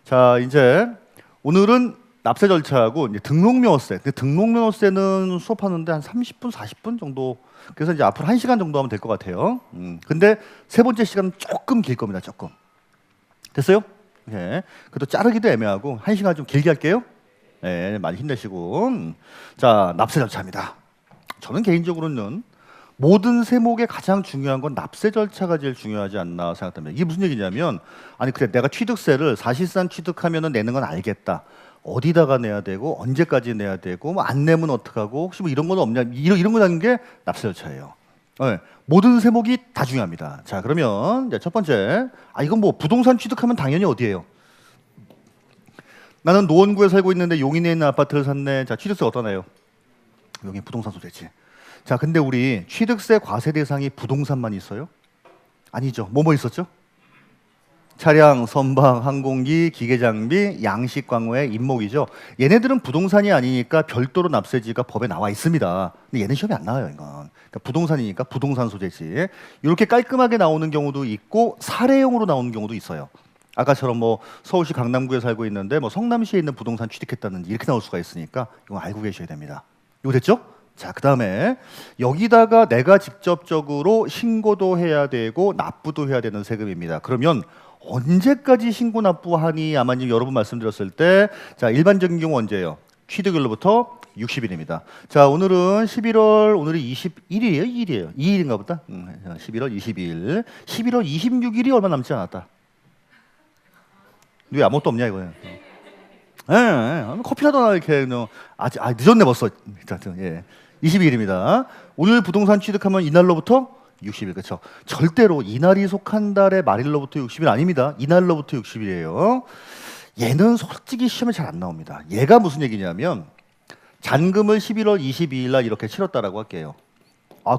자, 이제 오늘은 납세 절차하고 이제 등록명세. 근데 등록명세는 수업하는데 한 30분, 40분 정도. 그래서 이제 앞으로 1시간 정도 하면 될 것 같아요. 근데 세 번째 시간은 조금 길 겁니다. 조금. 됐어요? 네. 그래도 자르기도 애매하고 1시간 좀 길게 할게요. 네, 많이 힘내시고. 자, 납세 절차입니다. 저는 개인적으로는 모든 세목에 가장 중요한 건 납세 절차가 제일 중요하지 않나 생각합니다. 이게 무슨 얘기냐면, 아니 그래 내가 취득세를 사실상 취득하면은 내는 건 알겠다. 어디다가 내야 되고 언제까지 내야 되고 뭐 안 내면 어떡하고 혹시 뭐 이런 건 없냐, 이런 거 하는 게 납세 절차예요. 네, 모든 세목이 다 중요합니다. 자, 그러면 이제 첫 번째, 이건 뭐 부동산 취득하면 당연히 어디예요? 나는 노원구에 살고 있는데 용인에 있는 아파트를 샀네. 자, 취득세 어디다 내요? 여기 부동산 소재지. 자, 근데 우리 취득세 과세 대상이 부동산만 있어요? 아니죠. 뭐뭐 있었죠? 차량, 선박, 항공기, 기계장비, 양식, 광호의 임목이죠. 얘네들은 부동산이 아니니까 별도로 납세지가 법에 나와 있습니다. 근데 얘는 시험에 안 나와요, 이건. 그러니까 부동산이니까 부동산 소재지. 이렇게 깔끔하게 나오는 경우도 있고 사례용으로 나오는 경우도 있어요. 아까처럼 뭐 서울시 강남구에 살고 있는데 뭐 성남시에 있는 부동산 취득했다든지 이렇게 나올 수가 있으니까 이거 알고 계셔야 됩니다. 이거 됐죠? 자, 그 다음에 여기다가 내가 직접적으로 신고도 해야 되고 납부도 해야 되는 세금입니다. 그러면 언제까지 신고 납부하니? 아마 여러 번 말씀드렸을 때, 자, 일반적인 경우 언제예요? 취득일로부터 60일입니다. 자, 오늘은 11월, 오늘이 21일이에요? 2일이에요? 2일인가 보다? 11월 22일. 11월 26일이 얼마 남지 않았다. 왜 아무것도 없냐, 이거예요. 커피라도 하나 이렇게, 늦었네, 벌써. 예. 22일입니다. 오늘 부동산 취득하면 이날로부터 60일, 그렇죠? 절대로 이날이 속한 달의 말일로부터 60일 아닙니다. 이날로부터 60일이에요. 얘는 솔직히 시험에 잘 안 나옵니다. 얘가 무슨 얘기냐면 잔금을 11월 22일 날 이렇게 치렀다라고 할게요.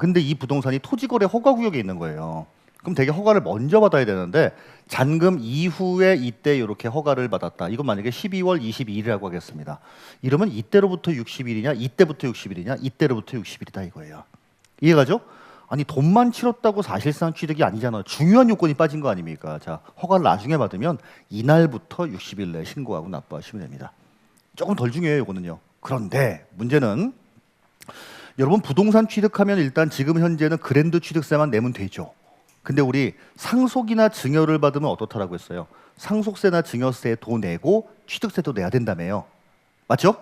근데 이 부동산이 토지거래 허가구역에 있는 거예요. 그럼 되게 허가를 먼저 받아야 되는데 잔금 이후에 이때 이렇게 허가를 받았다. 이건 만약에 12월 22일이라고 하겠습니다. 이러면 이때로부터 60일이냐, 이때부터 60일이냐, 이때로부터 60일이다 이거예요. 이해가죠? 아니 돈만 치렀다고 사실상 취득이 아니잖아요. 중요한 요건이 빠진 거 아닙니까? 자, 허가를 나중에 받으면 이날부터 60일 내에 신고하고 납부하시면 됩니다. 조금 덜 중요해요, 이거는요. 그런데 문제는 여러분 부동산 취득하면 일단 지금 현재는 그랜드 취득세만 내면 되죠. 근데 우리 상속이나 증여를 받으면 어떻다라고 했어요? 상속세나 증여세 도 내고 취득세도 내야 된다며요. 맞죠?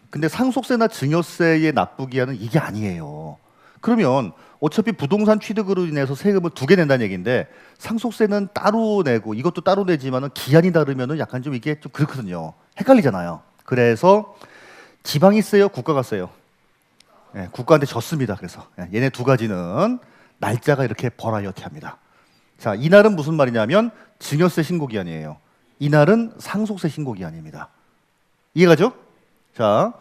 근데 상속세나 증여세의 납부 기한은 이게 아니에요. 그러면 어차피 부동산 취득으로 인해서 세금을 2개 낸다는 얘기인데 상속세는 따로 내고 이것도 따로 내지만은 기한이 다르면은 약간 좀 이게 좀 그렇거든요. 헷갈리잖아요. 그래서 지방이 세요, 국가가 세요? 예, 국가한테 졌습니다. 그래서 얘네 두 가지는 날짜가 이렇게 버라이어티합니다. 자, 이날은 무슨 말이냐면 증여세 신고 기한이에요. 이날은 상속세 신고 기한입니다. 이해가죠? 자,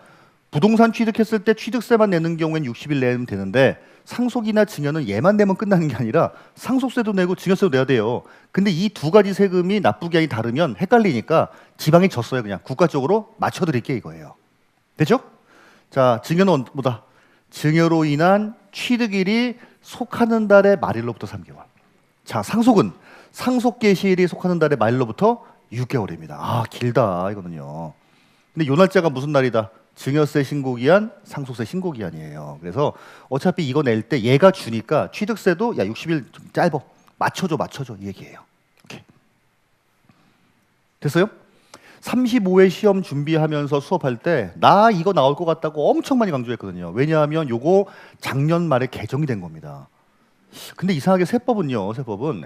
부동산 취득했을 때 취득세만 내는 경우엔 60일 내면 되는데 상속이나 증여는 얘만 내면 끝나는 게 아니라 상속세도 내고 증여세도 내야 돼요. 근데 이 두 가지 세금이 납부 기한이 다르면 헷갈리니까 지방이 졌어요. 그냥 국가 쪽으로 맞춰드릴게 이거예요. 됐죠? 자, 증여는 뭐다? 증여로 인한 취득일이 속하는 달의 말일로부터 3개월. 자, 상속은 상속 개시일이 속하는 달의 말일로부터 6개월입니다. 길다 이거는요. 근데 요 날짜가 무슨 날이다? 증여세 신고기한, 상속세 신고기한이에요. 그래서 어차피 이거 낼 때 얘가 주니까 취득세도 60일 좀 짧아. 맞춰줘 이 얘기예요. 오케이. 됐어요? 35회 시험 준비하면서 수업할 때 나 이거 나올 것 같다고 엄청 많이 강조했거든요. 왜냐하면 요거 작년 말에 개정이 된 겁니다. 근데 이상하게 세법은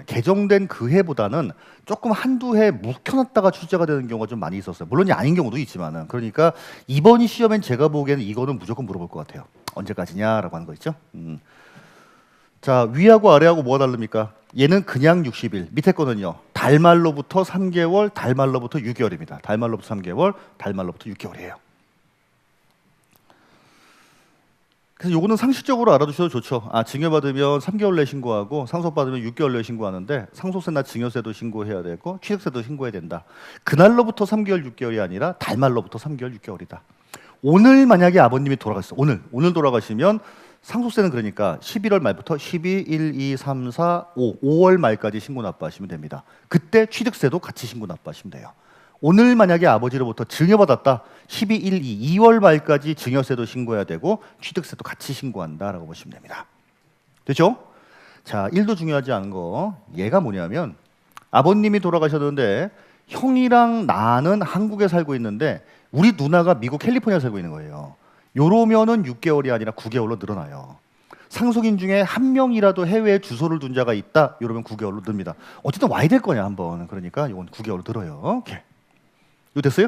개정된 그 해보다는 조금 한두 해 묵혀놨다가 출제가 되는 경우가 좀 많이 있었어요. 물론 아닌 경우도 있지만은. 그러니까 이번 시험엔 제가 보기에는 이거는 무조건 물어볼 것 같아요. 언제까지냐라고 하는 거 있죠. 자, 위하고 아래하고 뭐가 다릅니까? 얘는 그냥 60일, 밑에 거는요 달말로부터 3개월, 달말로부터 6개월입니다. 달말로부터 3개월, 달말로부터 6개월이에요. 그래서 요거는 상식적으로 알아두셔도 좋죠. 증여받으면 3개월 내에 신고하고 상속받으면 6개월 내에 신고하는데 상속세나 증여세도 신고해야 되고 취득세도 신고해야 된다. 그날로부터 3개월, 6개월이 아니라 달말로부터 3개월, 6개월이다. 오늘 만약에 아버님이 돌아가셨어. 오늘 돌아가시면 상속세는 그러니까 11월 말부터 12, 1, 2, 3, 4, 5월 말까지 신고 납부하시면 됩니다. 그때 취득세도 같이 신고 납부하시면 돼요. 오늘 만약에 아버지로부터 증여받았다. 2월 말까지 증여세도 신고해야 되고 취득세도 같이 신고한다라고 보시면 됩니다. 됐죠? 자, 1도 중요하지 않은 거. 얘가 뭐냐면 아버님이 돌아가셨는데 형이랑 나는 한국에 살고 있는데 우리 누나가 미국 캘리포니아에 살고 있는 거예요. 요러면은 6개월이 아니라 9개월로 늘어나요. 상속인 중에 한 명이라도 해외에 주소를 둔 자가 있다. 이러면 9개월로 듭니다. 어쨌든 와야 될 거냐 한번. 그러니까 이건 9개월로 늘어요. 오케이. 이거 됐어요?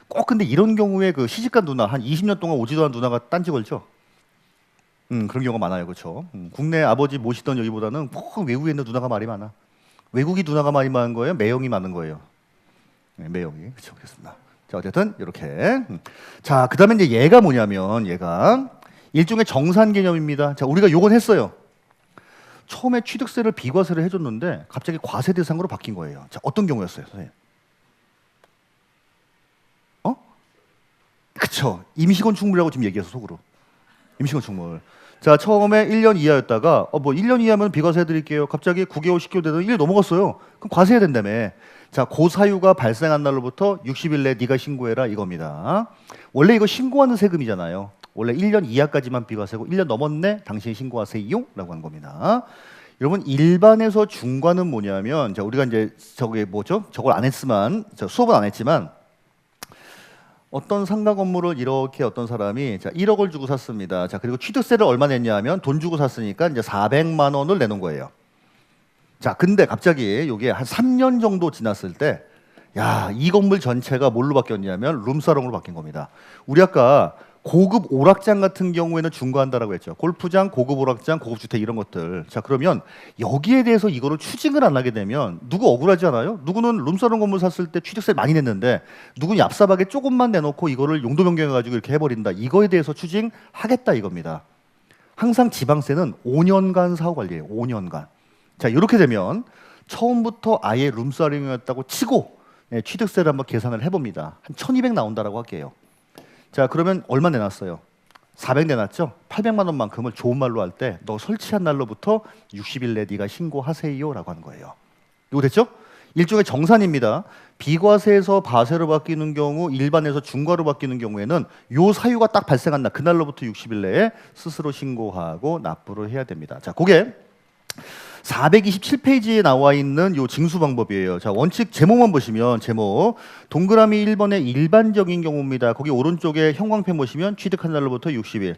꼭 근데 이런 경우에 그 시집간 누나 한 20년 동안 오지도 않은 누나가 딴지 걸죠. 그런 경우가 많아요, 그렇죠? 국내 아버지 모시던 여기보다는 꼭 외국에 있는 누나가 말이 많아. 외국이 누나가 말이 많은 거예요, 매형이 많은 거예요. 네, 매형이 그렇죠, 그렇습니다. 자, 어쨌든 이렇게. 자, 그다음에 이제 얘가 뭐냐면 얘가 일종의 정산 개념입니다. 자, 우리가 요건 했어요. 처음에 취득세를 비과세를 해줬는데 갑자기 과세 대상으로 바뀐 거예요. 자, 어떤 경우였어요, 선생님? 그쵸. 임시건축물이라고 지금 얘기해서 속으로. 임시건축물. 자, 처음에 1년 이하였다가 1년 이하면 비과세 해드릴게요. 갑자기 9개월, 10개월 되던 1년 넘어갔어요. 그럼 과세해야 된다며. 자, 그 사유가 발생한 날로부터 60일 내에 네가 신고해라 이겁니다. 원래 이거 신고하는 세금이잖아요. 원래 1년 이하까지만 비과세고 1년 넘었네? 당신이 신고하세요? 라고 한 겁니다. 여러분, 일반에서 중과는 뭐냐면, 자, 우리가 이제 저게 뭐죠? 저걸 안 했지만, 수업은 안 했지만, 어떤 상가 건물을 이렇게 어떤 사람이 자 1억을 주고 샀습니다. 자, 그리고 취득세를 얼마 냈냐 하면 돈 주고 샀으니까 이제 400만 원을 내는 거예요. 자, 근데 갑자기 이게 한 3년 정도 지났을 때 야, 이 건물 전체가 뭘로 바뀌었냐면 룸사롱으로 바뀐 겁니다. 우리 아까 고급 오락장 같은 경우에는 중과한다라고 했죠. 골프장, 고급 오락장, 고급 주택 이런 것들. 자, 그러면 여기에 대해서 이거를 추징을 안 하게 되면 누구 억울하지 않아요? 누구는 룸사롱 건물 샀을 때 취득세 많이 냈는데 누구는 얍삽하게 조금만 내놓고 이거를 용도 변경해가지고 이렇게 해버린다. 이거에 대해서 추징하겠다 이겁니다. 항상 지방세는 5년간 사후 관리예요. 5년간. 자, 이렇게 되면 처음부터 아예 룸사롱이었다고 치고 취득세를 한번 계산을 해봅니다. 한 1200 나온다라고 할게요. 자, 그러면 얼마 내놨어요? 400 내놨죠? 800만 원만큼을 좋은 말로 할 때 너 설치한 날로부터 60일 내 네가 신고하세요 라고 하는 거예요. 이거 됐죠? 일종의 정산입니다. 비과세에서 과세로 바뀌는 경우, 일반에서 중과로 바뀌는 경우에는 요 사유가 딱 발생한 날, 그날로부터 60일 내에 스스로 신고하고 납부를 해야 됩니다. 자, 그게 427페이지에 나와 있는 요 징수 방법이에요. 자, 원칙 제목만 보시면 제목 동그라미 1번의 일반적인 경우입니다. 거기 오른쪽에 형광펜 보시면 취득한 날로부터 60일.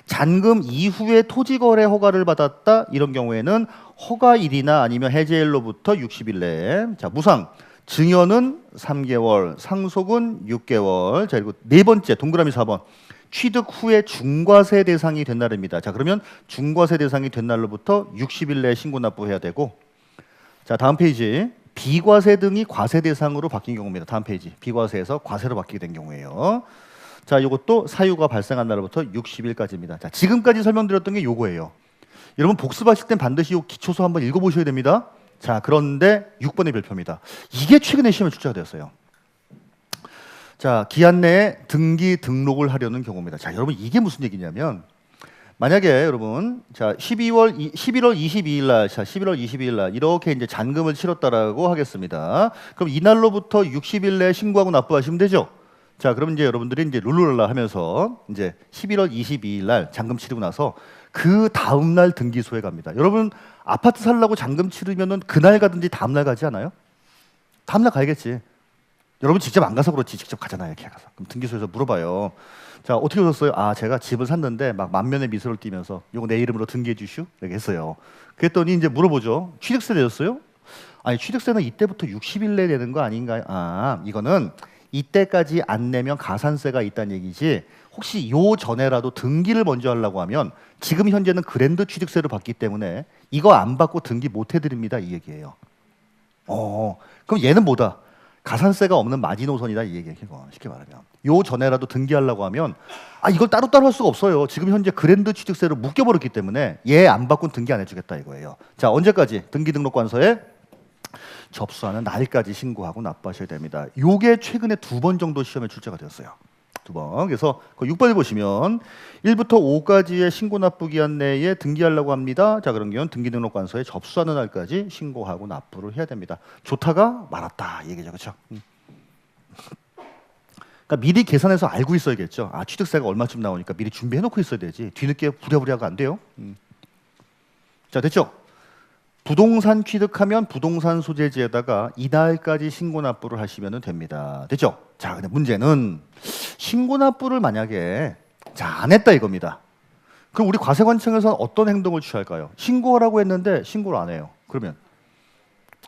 잔금 이후에 토지거래 허가를 받았다. 이런 경우에는 허가일이나 아니면 해제일로부터 60일 내에. 자, 무상. 증여는 3개월, 상속은 6개월. 자, 그리고 네 번째 동그라미 4번. 취득 후에 중과세 대상이 된 날입니다. 자, 그러면 중과세 대상이 된 날로부터 60일 내에 신고 납부해야 되고, 자, 다음 페이지 비과세 등이 과세 대상으로 바뀐 경우입니다. 다음 페이지 비과세에서 과세로 바뀌게 된 경우예요. 자, 이것도 사유가 발생한 날로부터 60일까지입니다. 자, 지금까지 설명드렸던 게 요거예요. 여러분 복습하실 땐 반드시 요 기초서 한번 읽어보셔야 됩니다. 자, 그런데 6번의 별표입니다. 이게 최근에 시험에 출제가 되었어요. 자, 기한 내에 등기 등록을 하려는 경우입니다. 자, 여러분 이게 무슨 얘기냐면 만약에 여러분 자 11월 22일 날, 자 11월 22일 날 이렇게 이제 잔금을 치렀다라고 하겠습니다. 그럼 이날로부터 60일 내에 신고하고 납부하시면 되죠. 자, 그럼 이제 여러분들이 이제 룰루랄라 하면서 이제 11월 22일 날 잔금 치르고 나서 그 다음 날 등기소에 갑니다. 여러분 아파트 살려고 잔금 치르면은 그날 가든지 다음 날 가지 않아요? 다음 날 가야겠지. 여러분 직접 안 가서 그렇지 직접 가잖아요. 이렇게 가서. 그럼 등기소에서 물어봐요. 자, 어떻게 오셨어요? 아, 제가 집을 샀는데 막 만면의 미소를 띠면서 이거 내 이름으로 등기해 주시오? 이렇게 했어요. 그랬더니 이제 물어보죠. 취득세 내셨어요? 아니, 취득세는 이때부터 60일 내에 내는 거 아닌가요? 아, 이거는 이때까지 안 내면 가산세가 있다는 얘기지. 혹시 요 전에라도 등기를 먼저 하려고 하면 지금 현재는 그랜드 취득세를 받기 때문에 이거 안 받고 등기 못 해드립니다. 이 얘기예요. 그럼 얘는 뭐다? 가산세가 없는 마지노선이다 이 얘기예요. 쉽게 말하면 요 전에라도 등기하려고 하면 아, 이걸 따로따로 할 수가 없어요. 지금 현재 그랜드 취득세로 묶여버렸기 때문에 얘 안 받고는 등기 안 해주겠다 이거예요. 자, 언제까지? 등기등록관서에 접수하는 날까지 신고하고 납부하셔야 됩니다. 요게 최근에 2번 정도 시험에 출제가 되었어요. 2번. 그래서 그 6번에 보시면 1부터 5까지의 신고 납부 기한 내에 등기하려고 합니다. 자, 그런 경우는 등기등록관서에 접수하는 날까지 신고하고 납부를 해야 됩니다. 좋다가 말았다 이 얘기죠. 그렇죠? 그러니까 미리 계산해서 알고 있어야겠죠. 아, 취득세가 얼마쯤 나오니까 미리 준비해 놓고 있어야 되지. 뒤늦게 부랴부랴가 안 돼요. 자, 됐죠? 부동산 취득하면 부동산 소재지에다가 이날까지 신고 납부를 하시면 됩니다. 됐죠? 자, 근데 문제는 신고 납부를 만약에 안 했다 이겁니다. 그럼 우리 과세관청에서는 어떤 행동을 취할까요? 신고하라고 했는데 신고를 안 해요. 그러면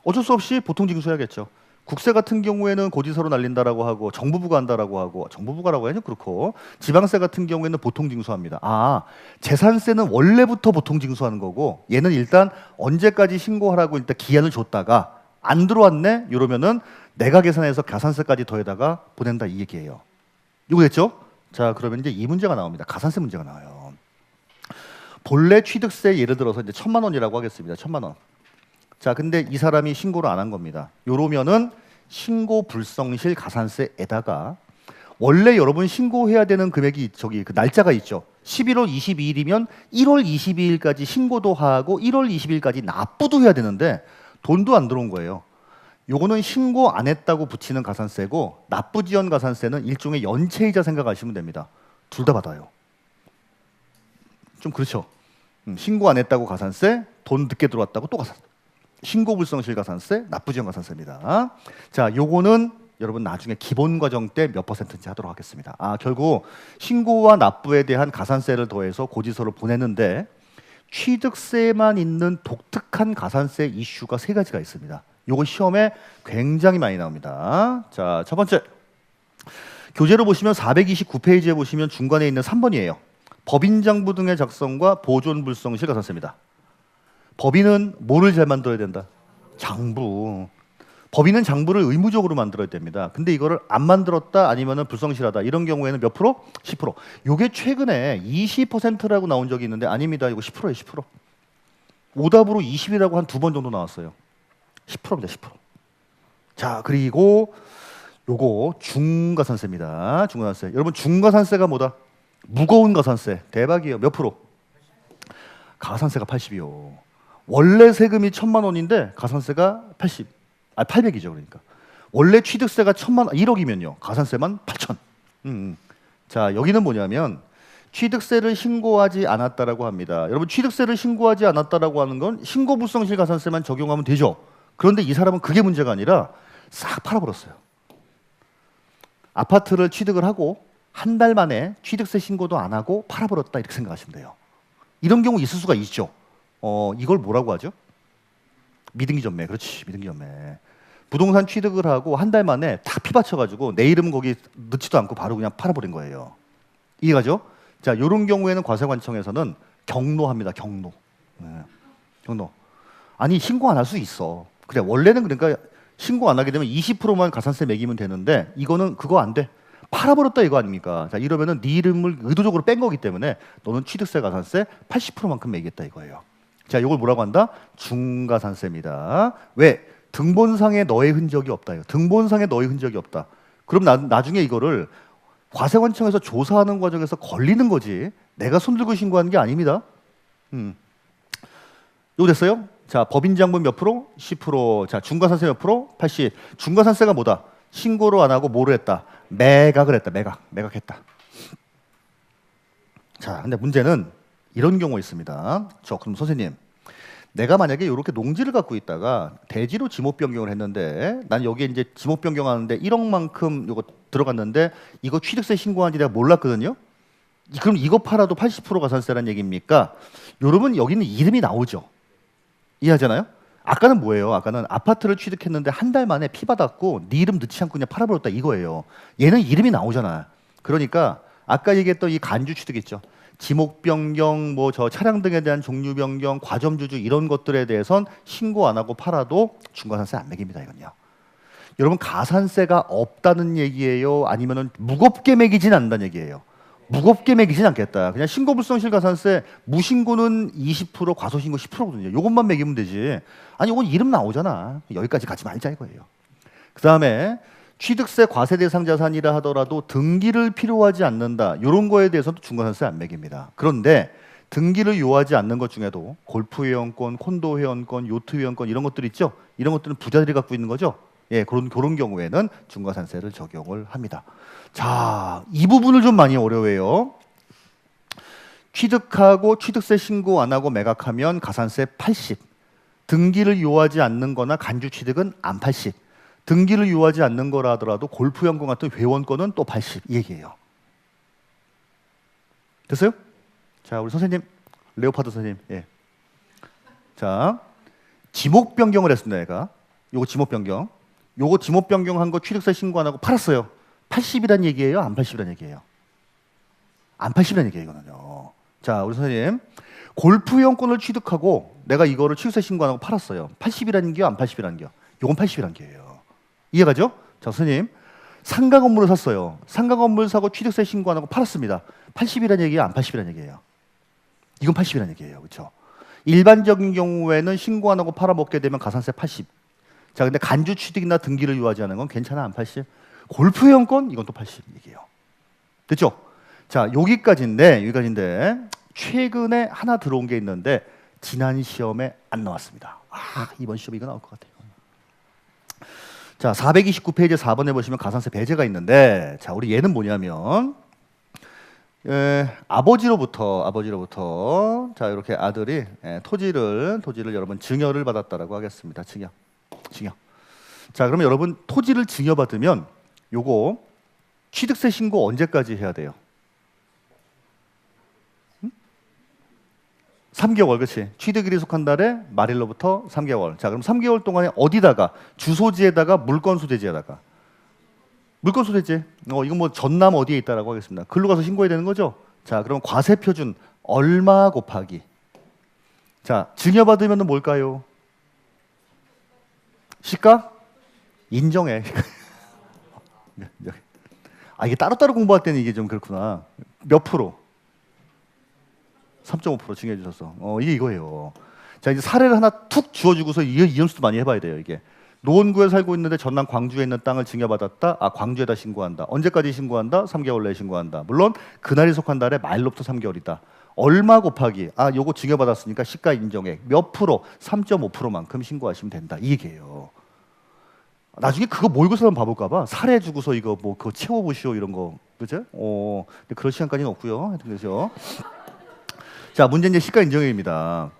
어쩔 수 없이 보통 징수해야겠죠. 국세 같은 경우에는 고지서로 날린다라고 하고 정부부가 한다라고 하고 정부부가라고 해야죠. 그렇고 지방세 같은 경우에는 보통 징수합니다. 아, 재산세는 원래부터 보통 징수하는 거고 얘는 일단 언제까지 신고하라고 일단 기한을 줬다가 안 들어왔네 이러면은 내가 계산해서 가산세까지 더해다가 보낸다 이 얘기예요. 이거 됐죠? 자, 그러면 이제 이 문제가 나옵니다. 가산세 문제가 나와요. 본래 취득세 예를 들어서 이제 1,000만 원이라고 하겠습니다. 1,000만 원. 자, 근데 이 사람이 신고를 안 한 겁니다. 요러면은 신고 불성실 가산세에다가 원래 여러분 신고해야 되는 금액이 저기 그 날짜가 있죠. 11월 22일이면 1월 22일까지 신고도 하고 1월 20일까지 납부도 해야 되는데 돈도 안 들어온 거예요. 요거는 신고 안 했다고 붙이는 가산세고 납부 지연 가산세는 일종의 연체이자 생각하시면 됩니다. 둘 다 받아요. 좀 그렇죠. 신고 안 했다고 가산세, 돈 늦게 들어왔다고 또 가산세. 신고 불성실 가산세, 납부 지연 가산세입니다. 자, 요거는 여러분 나중에 기본 과정 때 몇 퍼센트인지 하도록 하겠습니다. 아, 결국 신고와 납부에 대한 가산세를 더해서 고지서를 보내는데 취득세만 있는 독특한 가산세 이슈가 3가지가 있습니다. 요거 시험에 굉장히 많이 나옵니다. 자, 첫 번째. 교재로 보시면 429페이지에 보시면 중간에 있는 3번이에요. 법인장부 등의 작성과 보존 불성실 가산세입니다. 법인은 뭐를 잘 만들어야 된다? 장부. 법인은 장부를 의무적으로 만들어야 됩니다. 근데 이거를 안 만들었다 아니면 불성실하다 이런 경우에는 몇 프로? 10%. 요게 최근에 20%라고 나온 적이 있는데 아닙니다. 이거 10%예요. 10%. 오답으로 20이라고 한 2번 정도 나왔어요. 10%입니다. 10%. 자, 그리고 요거 중과산세입니다. 중과산세. 여러분 중과산세가 뭐다? 무거운 가산세. 대박이에요. 몇 프로? 가산세가 80이요. 원래 세금이 1,000만 원인데 가산세가 80. 아, 800이죠. 그러니까. 원래 취득세가 1,000만 1억이면요. 가산세만 8천. 자, 여기는 뭐냐면 취득세를 신고하지 않았다라고 합니다. 여러분 취득세를 신고하지 않았다라고 하는 건 신고 불성실 가산세만 적용하면 되죠. 그런데 이 사람은 그게 문제가 아니라 싹 팔아버렸어요. 아파트를 취득을 하고 한 달 만에 취득세 신고도 안 하고 팔아버렸다 이렇게 생각하시면 돼요. 이런 경우 있을 수가 있죠. 이걸 뭐라고 하죠? 미등기 전매. 그렇지, 미등기 전매. 부동산 취득을 하고 한 달 만에 다 피받쳐가지고 내 이름 거기 넣지도 않고 바로 그냥 팔아버린 거예요. 이해가죠? 자, 이런 경우에는 과세관청에서는 경로합니다. 경로. 네. 경로. 아니 신고 안 할 수 있어. 그래 원래는 그러니까 신고 안 하게 되면 20%만 가산세 매기면 되는데 이거는 그거 안 돼. 팔아버렸다 이거 아닙니까? 자, 이러면은 네 이름을 의도적으로 뺀 거기 때문에 너는 취득세 가산세 80%만큼 매기겠다 이거예요. 자, 이걸 뭐라고 한다? 중가산세입니다. 왜? 등본상에 너의 흔적이 없다요. 등본상에 너의 흔적이 없다. 그럼 나중에 이거를 과세관청에서 조사하는 과정에서 걸리는 거지. 내가 손들고 신고하는 게 아닙니다. 이거 됐어요? 자, 법인장부 몇 프로? 10%. 자, 중과산세 몇 프로? 80. 중과산세가 뭐다? 신고를 안 하고 뭐를 했다? 매각을 했다. 매각했다. 자, 근데 문제는 이런 경우 있습니다. 그럼 선생님, 내가 만약에 이렇게 농지를 갖고 있다가 대지로 지목 변경을 했는데 난 여기에 이제 지목 변경하는데 1억만큼 이거 들어갔는데 이거 취득세 신고한지 내가 몰랐거든요. 그럼 이거 팔아도 80% 가산세라는 얘기입니까? 여러분 여기는 이름이 나오죠. 이해하잖아요? 아까는 뭐예요? 아까는 아파트를 취득했는데 한 달 만에 피 받았고 네 이름 넣지 않고 그냥 팔아버렸다 이거예요. 얘는 이름이 나오잖아. 그러니까 아까 얘기했던 이 간주 취득 있죠. 지목 변경, 뭐 저 차량 등에 대한 종류 변경, 과점 주주 이런 것들에 대해선 신고 안 하고 팔아도 중과산세 안 매깁니다. 이건요. 여러분 가산세가 없다는 얘기예요? 아니면은 무겁게 매기진 않는다는 얘기예요? 무겁게 매기진 않겠다. 그냥 신고 불성실 가산세 무신고는 20%, 과소신고 10%거든요. 이것만 매기면 되지. 아니 이건 이름 나오잖아. 여기까지 가지 말자 이거예요. 그 다음에 취득세 과세 대상 자산이라 하더라도 등기를 필요하지 않는다. 이런 거에 대해서도 중과산세 안 매깁니다. 그런데 등기를 요하지 않는 것 중에도 골프 회원권, 콘도 회원권, 요트 회원권 이런 것들 있죠. 이런 것들은 부자들이 갖고 있는 거죠. 예, 그런 경우에는 중과산세를 적용을 합니다. 자, 이 부분을 좀 많이 어려워해요. 취득하고 취득세 신고 안 하고 매각하면 가산세 80. 등기를 요하지 않는 거나 간주 취득은 안 80. 등기를 요하지 않는 거라 하더라도 골프 회원권 같은 회원권은 또 80. 이 얘기예요. 됐어요? 자, 우리 선생님, 레오파드 선생님. 예. 자, 지목 변경을 했습니다, 얘가. 요거 지목 변경. 요거 지목 변경한 거 취득세 신고 안 하고 팔았어요. 80이란 얘기예요? 안 80이란 얘기예요? 안 80이란 얘기예요, 이거는요. 자, 우리 선생님. 골프 회원권을 취득하고 내가 이거를 취득세 신고 안 하고 팔았어요. 80이라는 게요? 안 80이라는 게요? 요건 80이란 게예요. 이해가죠? 자, 선생님. 상가 건물을 샀어요. 상가 건물 사고 취득세 신고 안 하고 팔았습니다. 80이란 얘기예요? 안 80이란 얘기예요? 이건 80이란 얘기예요. 그렇죠? 일반적인 경우에는 신고 안 하고 팔아먹게 되면 가산세 80. 자, 근데 간주 취득이나 등기를 요하지 않은 건 괜찮아? 안 80? 골프 회원권? 이건 또 80 얘기예요. 됐죠? 자, 여기까지인데 최근에 하나 들어온 게 있는데 지난 시험에 안 나왔습니다. 이번 시험에 이거 나올 것 같아요. 자, 429페이지 4번에 보시면 가산세 배제가 있는데, 자, 우리 얘는 뭐냐면 아버지로부터 자, 이렇게 아들이 토지를 여러분 증여를 받았다라고 하겠습니다. 증여. 자, 그러면 여러분 토지를 증여받으면 요거 취득세 신고 언제까지 해야 돼요? 3개월, 그렇지? 취득일이 속한 달에 말일로부터 3개월. 자, 그럼 3개월 동안에 어디다가 주소지에다가 물건 소재지에다가 물건 소재지. 이건 뭐 전남 어디에 있다라고 하겠습니다. 글로 가서 신고해야 되는 거죠. 자, 그럼 과세 표준 얼마 곱하기. 자, 증여받으면은 뭘까요? 시가 인정해. 이게 따로따로 공부할 때는 이게 좀 그렇구나. 몇 프로? 3.5% 증여해 주셨어. 이게 이거예요. 자, 이제 사례를 하나 툭 주어주고서 이 연수도 많이 해봐야 돼요. 이게 노원구에 살고 있는데 전남 광주에 있는 땅을 증여받았다. 광주에다 신고한다. 언제까지 신고한다? 3개월 내에 신고한다. 물론 그날이 속한 달에 말로부터 3개월이다. 얼마 곱하기 요거 증여받았으니까 시가 인정액 몇 프로? 3.5%만큼 신고하시면 된다. 이 얘기예요. 나중에 그거 모의고사 한번 봐볼까봐 사례 주고서 이거 뭐 그거 채워보시오 이런 거, 그죠? 근데 그럴 시간까지는 없고요. 하여튼 그죠? 자, 문제 이제 시가 인정액입니다.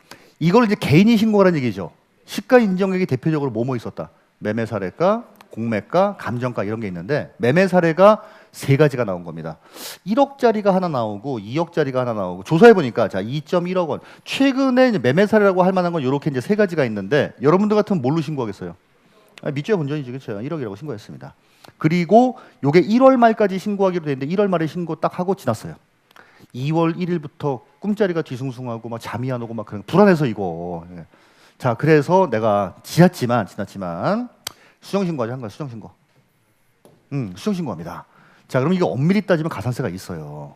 이걸 이제 개인이 신고하라는 얘기죠. 시가 인정액이 대표적으로 뭐뭐 있었다. 매매 사례가, 공매가, 감정가 이런 게 있는데 매매 사례가 세 가지가 나온 겁니다. 1억짜리가 하나 나오고 2억짜리가 하나 나오고 조사해 보니까 자 2.1억 원. 최근에 이제 매매 사례라고 할 만한 건 이렇게 이제 세 가지가 있는데 여러분들 같으면 뭘로 신고하겠어요? 밑줄에 본전이지, 그렇죠? 1억이라고 신고했습니다. 그리고 요게 1월 말까지 신고하기로 돼 있는데 1월 말에 신고 딱 하고 지났어요. 2월 1일부터 꿈자리가 뒤숭숭하고 막 잠이 안 오고 막 그런 불안해서 이거. 자, 그래서 내가 지났지만 수정신고하자 한 거야. 수정신고. 수정신고합니다. 자, 그럼 이거 엄밀히 따지면 가산세가 있어요.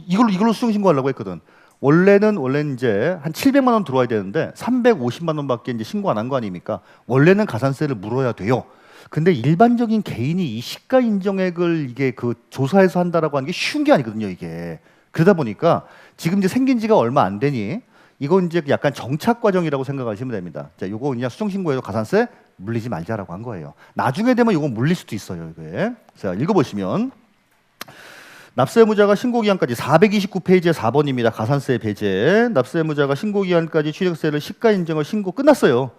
이걸로 수정신고하려고 했거든. 원래는 이제 한 700만 원 들어와야 되는데 350만 원밖에 이제 신고 안 한 거 아닙니까? 원래는 가산세를 물어야 돼요. 근데 일반적인 개인이 이 시가 인정액을 이게 그 조사해서 한다라고 하는 게 쉬운 게 아니거든요, 이게. 그러다 보니까 지금 이제 생긴 지가 얼마 안 되니 이건 이제 약간 정착 과정이라고 생각하시면 됩니다. 자, 요거 그냥 수정신고해서 가산세 물리지 말자라고 한 거예요. 나중에 되면 요거 물릴 수도 있어요, 이게. 자, 읽어보시면 납세의무자가 신고기한까지 429페이지에 4번입니다. 가산세 배제. 납세의무자가 신고기한까지 취득세를 시가 인정을 신고 끝났어요.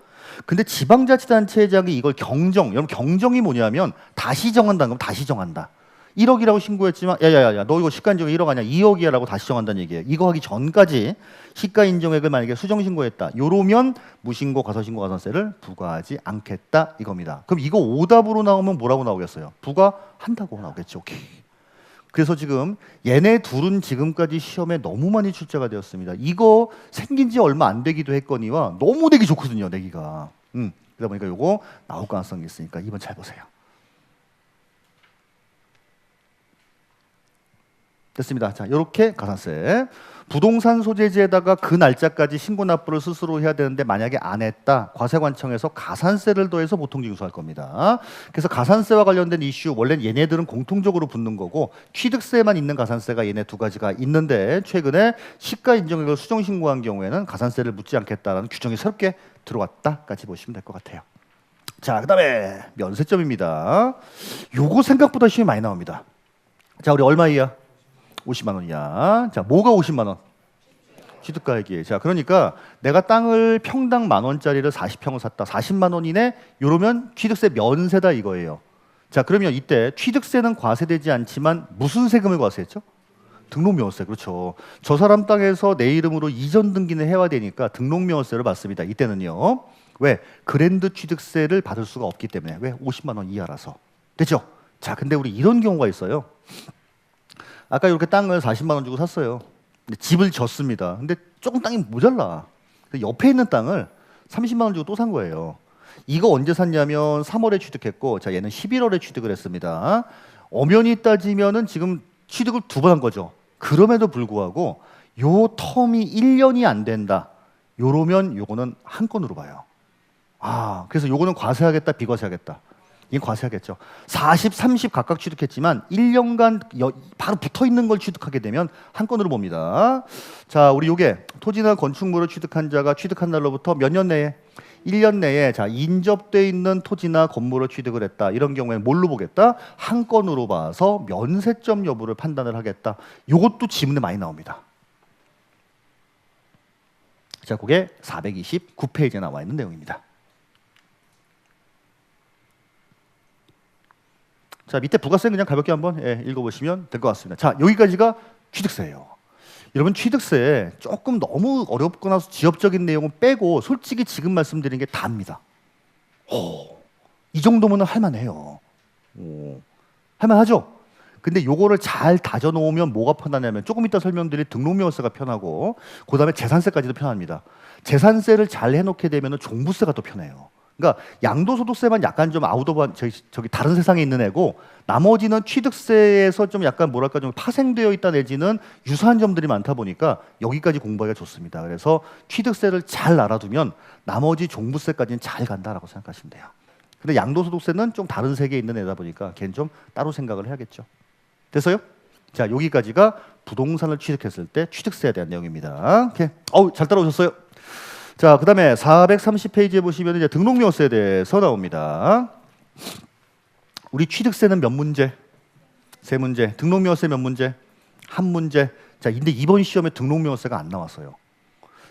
근데 지방자치단체장이 이걸 여러분 경정이 뭐냐면 다시 정한다는 건 다시 정한다. 1억이라고 신고했지만 야야야야 너 이거 시가 인정액 1억 아니야 2억이야 라고 다시 정한다는 얘기예요. 이거 하기 전까지 시가 인정액을 만약에 수정 신고했다. 요러면 무신고 가서신고 가산세를 부과하지 않겠다 이겁니다. 그럼 이거 오답으로 나오면 뭐라고 나오겠어요? 부과한다고 나오겠죠. 오케이. 그래서 지금 얘네 둘은 지금까지 시험에 너무 많이 출제가 되었습니다. 이거 생긴 지 얼마 안 되기도 했거니와 너무 되기 좋거든요, 내기가. 그러다 보니까 요거 나올 가능성이 있으니까 이번 잘 보세요. 됐습니다. 자, 이렇게 가산세. 부동산 소재지에다가 그 날짜까지 신고 납부를 스스로 해야 되는데 만약에 안 했다. 과세관청에서 가산세를 더해서 보통 징수할 겁니다. 그래서 가산세와 관련된 이슈 원래는 얘네들은 공통적으로 붙는 거고 취득세만 있는 가산세가 얘네 두 가지가 있는데 최근에 시가 인정액을 수정 신고한 경우에는 가산세를 묻지 않겠다라는 규정이 새롭게 들어왔다까지 보시면 될 것 같아요. 자, 그다음에 면세점입니다. 요거 생각보다 시험이 많이 나옵니다. 자, 우리 얼마이야? 50만 원이야. 자, 뭐가 50만 원? 취득가액이. 자, 그러니까 내가 땅을 평당 10,000원짜리를 40평을 샀다. 40만 원 이내 요러면 취득세 면세다 이거예요. 자, 그러면 이때 취득세는 과세되지 않지만 무슨 세금을 과세했죠? 등록명세세. 그렇죠. 저 사람 땅에서 내 이름으로 이전 등기는 해야 되니까 등록명세를 받습니다. 이때는요. 왜? 그랜드 취득세를 받을 수가 없기 때문에. 왜? 50만 원 이하라서. 됐죠? 자, 근데 우리 이런 경우가 있어요. 아까 이렇게 땅을 40만 원 주고 샀어요. 근데 집을 졌습니다. 근데 조금 땅이 모자라. 옆에 있는 땅을 30만 원 주고 또 산 거예요. 이거 언제 샀냐면 3월에 취득했고, 자, 얘는 11월에 취득을 했습니다. 엄연히 따지면은 지금 취득을 2번 한 거죠. 그럼에도 불구하고 요 텀이 1년이 안 된다. 요러면 요거는 한 건으로 봐요. 아, 그래서 요거는 과세하겠다, 비과세하겠다. 이건 과세하겠죠. 40, 30 각각 취득했지만 1년간 바로 붙어 있는 걸 취득하게 되면 한 건으로 봅니다. 자, 우리 요게 토지나 건축물을 취득한 자가 취득한 날로부터 몇 년 내에 1년 내에 자, 인접돼 있는 토지나 건물을 취득을 했다. 이런 경우에는 뭘로 보겠다? 한 건으로 봐서 면세점 여부를 판단을 하겠다. 요것도 지문에 많이 나옵니다. 자, 그게 429페이지에 나와 있는 내용입니다. 자, 밑에 부가세는 그냥 가볍게 한번 읽어보시면 될 것 같습니다. 자, 여기까지가 취득세예요. 여러분, 취득세 조금 너무 어렵거나 지엽적인 내용은 빼고 솔직히 지금 말씀드린 게 다입니다. 이 정도면 할만해요. 할만하죠? 근데 요거를 잘 다져놓으면 뭐가 편하냐면 조금 이따 설명드릴 등록명세가 편하고 그 다음에 재산세까지도 편합니다. 재산세를 잘 해놓게 되면 종부세가 더 편해요. 그러니까 양도소득세만 약간 좀 아웃 오브 저기 다른 세상에 있는 애고 나머지는 취득세에서 좀 약간 뭐랄까 좀 파생되어 있다 내지는 유사한 점들이 많다 보니까 여기까지 공부하기가 좋습니다. 그래서 취득세를 잘 알아두면 나머지 종부세까지는 잘 간다라고 생각하시면 돼요. 근데 양도소득세는 좀 다른 세계에 있는 애다 보니까 걔는 좀 따로 생각을 해야겠죠. 됐어요? 자, 여기까지가 부동산을 취득했을 때 취득세에 대한 내용입니다. 오케이. 잘 따라오셨어요? 자, 그 다음에 430페이지에 보시면 이제 등록명세에 대해서 나옵니다. 우리 취득세는 몇 문제? 3문제. 등록명세 몇 문제? 1문제. 자, 근데 이번 시험에 등록명세가 안 나왔어요.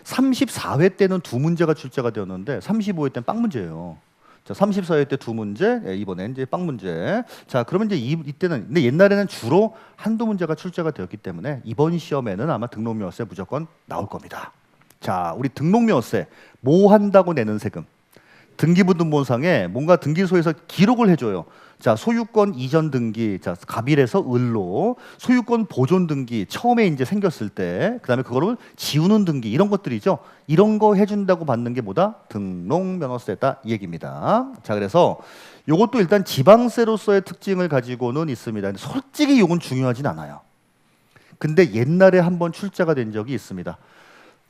34회 때는 2문제가 출제가 되었는데 35회 때는 빵 문제예요. 자, 34회 때 2문제, 이번에 이제 빵 문제. 자, 그러면 이제 이때는 근데 옛날에는 주로 한두 문제가 출제가 되었기 때문에 이번 시험에는 아마 등록명세 무조건 나올 겁니다. 자, 우리 등록명세 뭐 한다고 내는 세금? 등기부등본상에 뭔가 등기소에서 기록을 해줘요. 자, 소유권 이전 등기, 자, 갑일에서 을로 소유권 보존 등기 처음에 이제 생겼을 때, 그다음에 그거를 지우는 등기 이런 것들이죠. 이런 거 해준다고 받는 게 뭐다? 등록면허세다 이 얘기입니다. 자, 그래서 요것도 일단 지방세로서의 특징을 가지고는 있습니다. 근데 솔직히 요건 중요하진 않아요. 근데 옛날에 한번 출제가 된 적이 있습니다.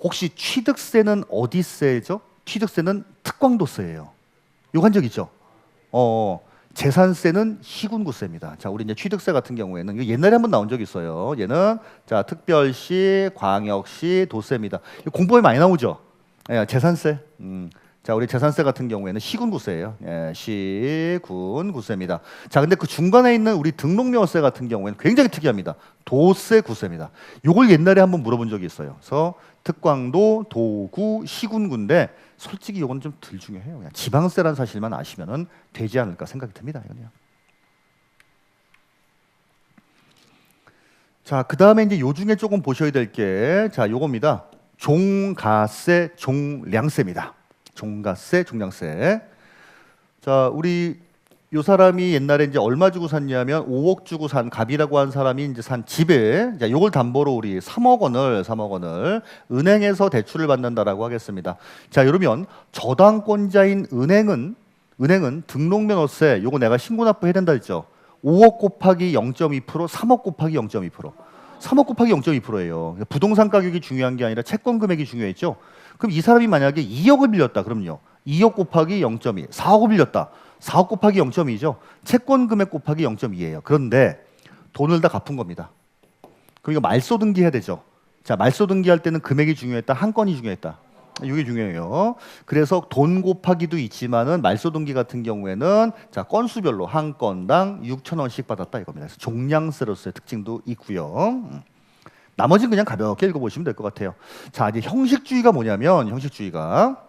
혹시 취득세는 어디세죠? 취득세는 특광도세예요. 이거 한 적 있죠? 재산세는 시군구세입니다. 자, 우리 이제 취득세 같은 경우에는 이거 옛날에 한번 나온 적이 있어요. 얘는 자, 특별시, 광역시, 도세입니다. 이거 공부에 많이 나오죠? 재산세. 자, 우리 재산세 같은 경우에는 시군구세예요. 시군구세입니다. 자, 근데 그 중간에 있는 우리 등록명세 같은 경우에는 굉장히 특이합니다. 도세구세입니다. 요걸 옛날에 한번 물어본 적이 있어요. 그래서 특광도, 도구, 시군구인데 솔직히 이건 좀 덜 중요해요. 그냥 지방세라는 사실만 아시면은 되지 않을까 생각이 듭니다. 이거는요. 자, 그 다음에 이제 요 중에 조금 보셔야 될 게, 자, 요겁니다. 종가세, 종량세입니다. 종가세, 종량세. 자, 우리 요 사람이 옛날에 이제 얼마 주고 샀냐면 5억 주고 산 갑이라고 한 사람이 이제 산 집에 자, 요걸 담보로 우리 3억 원을 은행에서 대출을 받는다라고 하겠습니다. 자, 그러면 저당권자인 은행은 등록면허세 요거 내가 신고납부 해야 된다 했죠. 5억 곱하기 0.2%, 3억 곱하기 0.2%. 3억 곱하기 0.2%예요. 부동산 가격이 중요한 게 아니라 채권 금액이 중요했죠. 그럼 이 사람이 만약에 2억을 빌렸다 그럼요. 2억 곱하기 0.2, 4억을 빌렸다. 4억 곱하기 0.2죠. 채권 금액 곱하기 0.2예요. 그런데 돈을 다 갚은 겁니다. 그럼 이거 말소 등기해야 되죠. 자, 말소 등기할 때는 금액이 중요했다, 한 건이 중요했다. 이게 중요해요. 그래서 돈 곱하기도 있지만은 말소 등기 같은 경우에는 자, 건수별로 한 건당 6,000원씩 받았다 이겁니다. 그래서 종량세로서의 특징도 있고요. 나머지는 그냥 가볍게 읽어보시면 될 것 같아요. 자, 이제 형식주의가 뭐냐면 형식주의가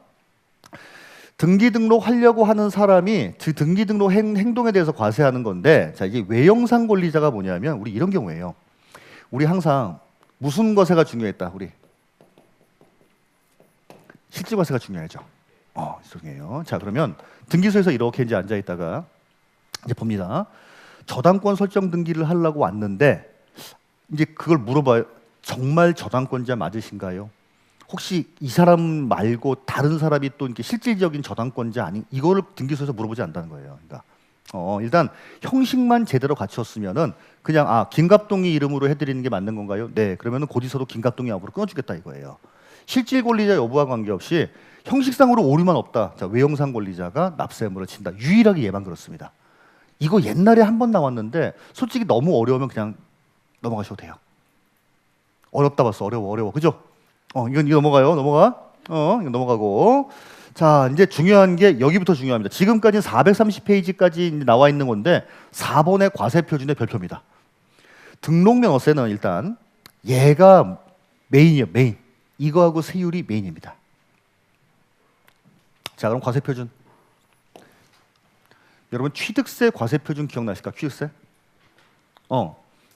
등기 등록하려고 하는 사람이 그 등기 등록 행동에 대해서 과세하는 건데, 자, 이게 외형상 권리자가 뭐냐면 우리 이런 경우에요. 우리 항상 무슨 과세가 중요했다. 우리 실질 과세가 중요하죠. 중요해요. 자, 그러면 등기소에서 이렇게 이제 앉아 있다가 이제 봅니다. 저당권 설정 등기를 하려고 왔는데 이제 그걸 물어봐요. 정말 저당권자 맞으신가요? 혹시 이 사람 말고 다른 사람이 또 이렇게 실질적인 저당권자 아닌 이거를 등기소에서 물어보지 않는다는 거예요. 그러니까 일단 형식만 제대로 갖췄으면은 그냥 김갑동이 이름으로 해드리는 게 맞는 건가요? 네. 그러면은 곧이서도 김갑동이 앞으로 끊어주겠다 이거예요. 실질 권리자 여부와 관계없이 형식상으로 오류만 없다. 자, 외형상 권리자가 납세 의무를 친다. 유일하게 얘만 그렇습니다. 이거 옛날에 한 번 나왔는데 솔직히 너무 어려우면 그냥 넘어가셔도 돼요. 어렵다 봤어. 어려워. 그죠? 이건 이거 넘어가요. 이거 넘어가고. 자, 이제 중요한 게 여기부터 중요합니다. 지금까지는 430페이지까지 나와 있는 건데 4번의 과세표준의 별표입니다. 등록명세는 일단 얘가 메인이에요. 메인. 이거하고 세율이 메인입니다. 자, 그럼 과세표준. 여러분 취득세 과세표준 기억나실까? 취득세?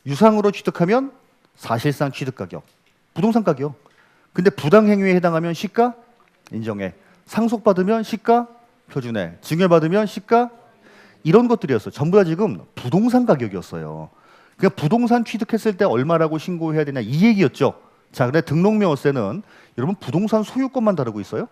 유상으로 취득하면 사실상 취득가격, 부동산 가격. 근데 부당행위에 해당하면 시가 인정해. 상속받으면 시가 표준에. 증여받으면 시가 이런 것들이었어요. 전부 다 지금 부동산 가격이었어요. 그러니까 부동산 취득했을 때 얼마라고 신고해야 되냐 이 얘기였죠. 자, 근데 등록명세는 여러분 부동산 소유권만 다루고 있어요?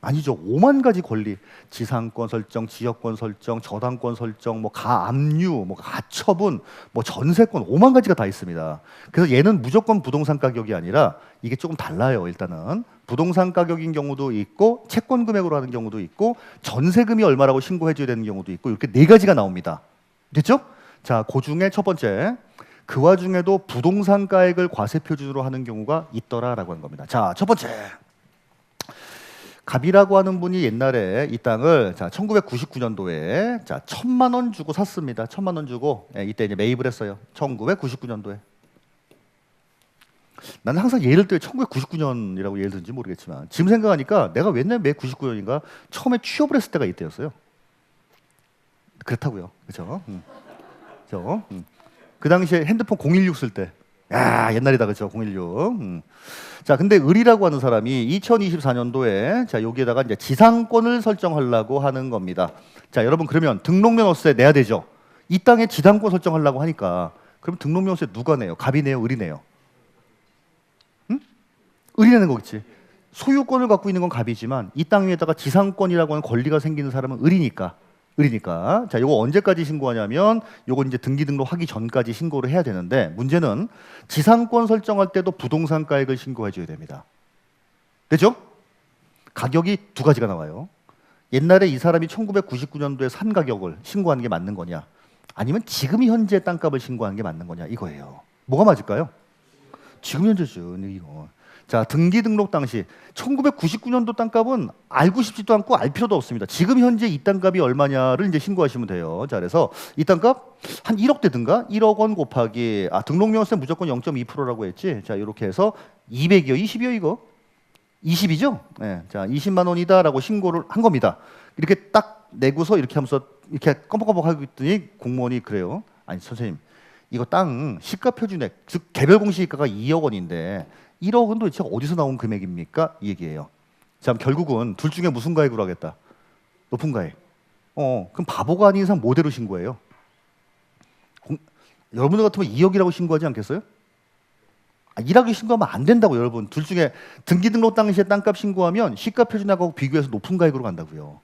아니죠. 5만 가지 권리, 지상권 설정, 지역권 설정, 저당권 설정, 뭐 가압류, 뭐 가처분, 뭐 전세권 5만 가지가 다 있습니다. 그래서 얘는 무조건 부동산 가격이 아니라 이게 조금 달라요. 일단은 부동산 가격인 경우도 있고 채권 금액으로 하는 경우도 있고 전세금이 얼마라고 신고해줘야 되는 경우도 있고 이렇게 네 가지가 나옵니다. 됐죠? 자, 그 중에 첫 번째. 그 와중에도 부동산 가액을 과세 표준으로 하는 경우가 있더라라고 하는 겁니다. 자, 첫 번째. 갑이라고 하는 분이 옛날에 이 땅을 1999년도에 1,000만 원 주고 샀습니다. 1,000만 원 주고 이때 이제 매입을 했어요. 1999년도에. 나는 항상 예를 들어 1999년이라고 예를 든지 모르겠지만 지금 생각하니까 내가 왜 99년인가 처음에 취업을 했을 때가 이때였어요. 그렇다고요. 그렇죠? 그렇죠? 그 당시에 핸드폰 016 쓸 때. 야, 옛날이다. 그렇죠? 016. 자, 근데 을이라고 하는 사람이 2024년도에 자, 여기에다가 이제 지상권을 설정하려고 하는 겁니다. 자, 여러분 그러면 등록명세 내야 되죠. 이 땅에 지상권 설정하려고 하니까 그럼 등록명세 누가 내요? 갑이 내요? 을이 내요? 응? 을이 내는 거겠지. 소유권을 갖고 있는 건 갑이지만 이 땅 위에다가 지상권이라고 하는 권리가 생기는 사람은 을이니까. 자, 요거 언제까지 신고하냐면 요거 이제 등기 등록하기 전까지 신고를 해야 되는데 문제는 지상권 설정할 때도 부동산 가액을 신고해 줘야 됩니다. 되죠? 가격이 두 가지가 나와요. 옛날에 이 사람이 1999년도에 산 가격을 신고하는 게 맞는 거냐 아니면 지금 현재 땅값을 신고하는 게 맞는 거냐 이거예요. 뭐가 맞을까요? 지금 현재죠. 이거. 자, 등기 등록 당시 1999년도 땅값은 알고 싶지도 않고 알 필요도 없습니다. 지금 현재 이 땅값이 얼마냐를 이제 신고하시면 돼요. 자, 그래서 이 땅값 한 1억 되든가 1억 원 곱하기 등록명세 무조건 0.2%라고 했지. 자, 이렇게 해서 200이요. 20이요 이거? 20이죠? 네. 자, 20만 원이다라고 신고를 한 겁니다. 이렇게 딱 내고서 이렇게 하면서 이렇게 껌뻑껌뻑 하고 있더니 공무원이 그래요. 아니, 선생님. 이거 땅 시가 표준액, 즉 개별 공시지가가 2억 원인데 1억은 도대체 어디서 나온 금액입니까? 이 얘기예요. 자, 결국은 둘 중에 무슨 가액으로 하겠다? 높은 가액. 그럼 바보가 아닌 이상 뭐대로 신고해요? 여러분들 같으면 2억이라고 신고하지 않겠어요? 1억이 신고하면 안 된다고 여러분. 둘 중에 등기 등록 당시에 땅값 신고하면 시가 표준액하고 비교해서 높은 가액으로 간다고요.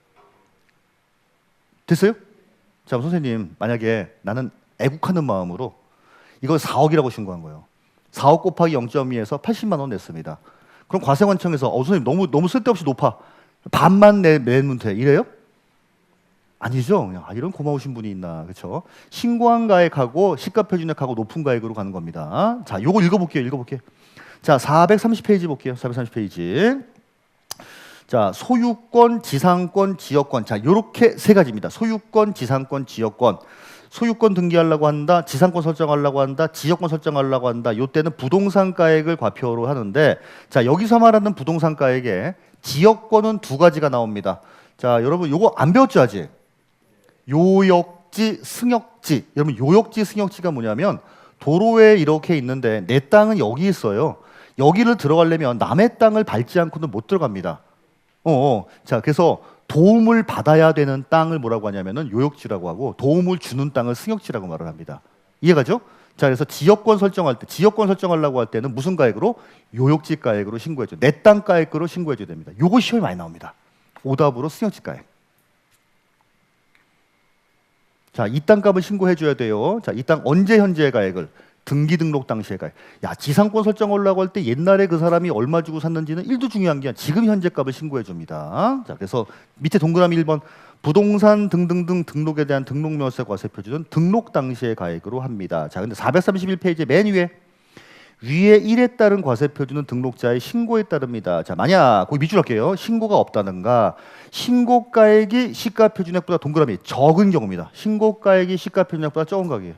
됐어요? 자, 선생님 만약에 나는 애국하는 마음으로 이걸 4억이라고 신고한 거예요. 4억 곱하기 0.2에서 80만 원 냈습니다. 그럼 과세관청에서 선생님 너무 쓸데없이 높아. 반만 내면 돼. 이래요? 아니죠. 이런 고마우신 분이 있나. 그렇죠? 신고한 가액하고 시가표준액하고 높은 가액으로 가는 겁니다. 자, 요거 읽어볼게요. 자, 430페이지 볼게요. 430페이지. 자, 소유권, 지상권, 지역권. 자, 요렇게 세 가지입니다. 소유권, 지상권, 지역권. 소유권 등기하려고 한다. 지상권 설정하려고 한다. 지역권 설정하려고 한다. 요때는 부동산 가액을 과표로 하는데, 자, 여기서 말하는 부동산 가액에 지역권은 두 가지가 나옵니다. 자, 여러분 요거 안 배웠죠, 아직? 요역지, 승역지. 여러분 요역지, 승역지가 뭐냐면 도로에 이렇게 있는데 내 땅은 여기 있어요. 여기를 들어가려면 남의 땅을 밟지 않고는 못 들어갑니다. 자, 그래서 도움을 받아야 되는 땅을 뭐라고 하냐면은 요역지라고 하고, 도움을 주는 땅을 승역지라고 말을 합니다. 이해가죠? 자, 그래서 지역권 설정하려고 할 때는 무슨 가액으로? 요역지 가액으로 신고해줘. 내 땅 가액으로 신고해줘야 됩니다. 요거 시험이 많이 나옵니다. 오답으로 승역지 가액. 자, 이 땅값을 신고해줘야 돼요. 자, 이 땅 언제 현재 가액을? 등기 등록 당시의 가액. 야, 지상권 설정하려고 할 때 옛날에 그 사람이 얼마 주고 샀는지는 1도 중요한 게 아니라 지금 현재 값을 신고해줍니다. 자, 그래서 밑에 동그라미 1번 부동산 등등등 등록에 대한 등록명세 과세 표준은 등록 당시의 가액으로 합니다. 자, 근데 431페이지 맨 위에 1에 따른 과세 표준은 등록자의 신고에 따릅니다. 자, 만약 거기 밑줄 할게요. 신고가 없다든가 신고가액이 시가표준액보다 동그라미 적은 경우입니다. 신고가액이 시가표준액보다 적은 가격이에요.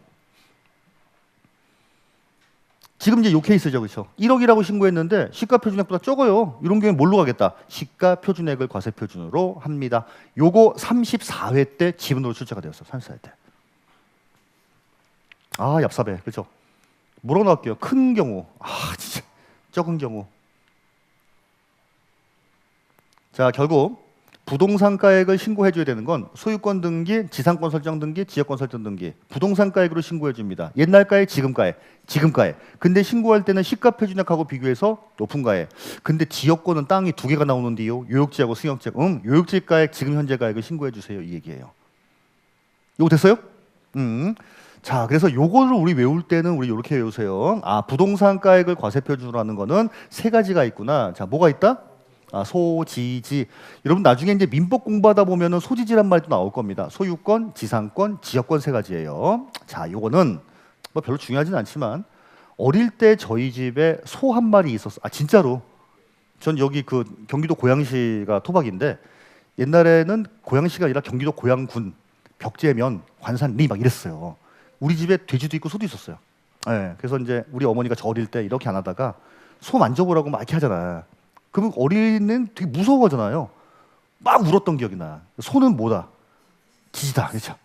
지금 이제 요 케이스죠, 그렇죠? 1억이라고 신고했는데 시가표준액보다 적어요. 이런 경우에 뭘로 가겠다? 시가표준액을 과세표준으로 합니다. 요거 34회 때 지분으로 출제가 되었어요. 34회 때. 아, 얍삽해, 그렇죠? 뭐라고 나올게요? 큰 경우, 진짜 적은 경우. 자, 결국 부동산 가액을 신고해줘야 되는 건 소유권 등기, 지상권 설정 등기, 지역권 설정 등기. 부동산 가액으로 신고해줍니다. 옛날 가액, 지금 가액. 근데 신고할 때는 시가표준액하고 비교해서 높은 가액. 근데 지역권은 땅이 두 개가 나오는데요. 요역지하고 승역지. 요역지 가액, 지금 현재 가액을 신고해주세요. 이 얘기예요. 요거 됐어요? 자, 그래서 요거를 우리 외울 때는 우리 이렇게 외우세요. 부동산 가액을 과세표준으로 하는 거는 세 가지가 있구나. 자, 뭐가 있다? 소지지. 여러분 나중에 이제 민법 공부하다 보면은 소지지란 말도 나올 겁니다. 소유권, 지상권, 지역권 세 가지예요. 자, 요거는 뭐 별로 중요하진 않지만 어릴 때 저희 집에 소 한 마리 있었어. 진짜로. 전 여기 그 경기도 고양시가 토박인데 옛날에는 고양시가 아니라 경기도 고양군, 벽제면, 관산리 막 이랬어요. 우리 집에 돼지도 있고 소도 있었어요. 네, 그래서 이제 우리 어머니가 저 어릴 때 이렇게 안 하다가 소 만져보라고 막 이렇게 하잖아. 그러면 어린이는 되게 무서워하잖아요. 막 울었던 기억이 나. 소는 뭐다? 지지다. 그렇죠?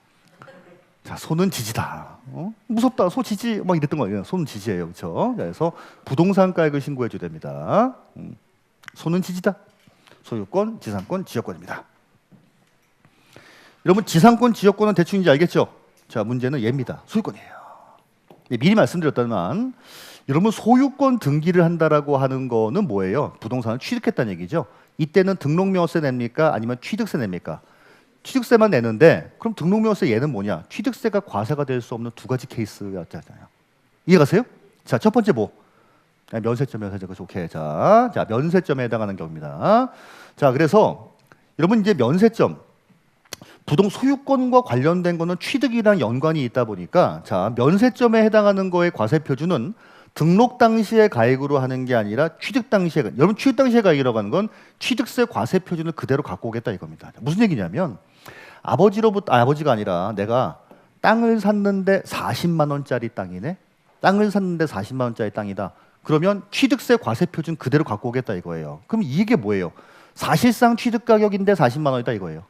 자, 소는 지지다. 무섭다. 소 지지. 막 이랬던 거예요. 소는 지지예요. 그렇죠? 그래서 부동산 가액을 신고해 줘야 됩니다. 소는 지지다. 소유권, 지상권, 지역권입니다. 여러분 지상권, 지역권은 대충 이제 알겠죠? 자, 문제는 얘입니다. 소유권이에요. 미리 말씀드렸다만 여러분 소유권 등기를 한다라고 하는 거는 뭐예요? 부동산을 취득했다는 얘기죠. 이때는 등록명세 냅니까? 아니면 취득세 냅니까? 취득세만 내는데 그럼 등록명세 얘는 뭐냐? 취득세가 과세가 될 수 없는 두 가지 케이스였잖아요. 이해가세요? 자, 첫 번째 뭐? 면세점. 오케이. 자, 면세점에 해당하는 경우입니다. 자, 그래서 여러분 이제 면세점 소유권과 관련된 거는 취득이랑 연관이 있다 보니까 자, 면세점에 해당하는 거의 과세 표준은 등록 당시의 가액으로 하는 게 아니라 취득 당시의 여러분 취득 당시의 가액이라고 하는 건 취득세 과세 표준을 그대로 갖고 오겠다 이겁니다. 무슨 얘기냐면 아버지가 아니라 내가 땅을 샀는데 40만 원짜리 땅이네. 땅을 샀는데 40만 원짜리 땅이다. 그러면 취득세 과세 표준 그대로 갖고 오겠다 이거예요. 그럼 이게 뭐예요? 사실상 취득 가격인데 40만 원이다 이거예요.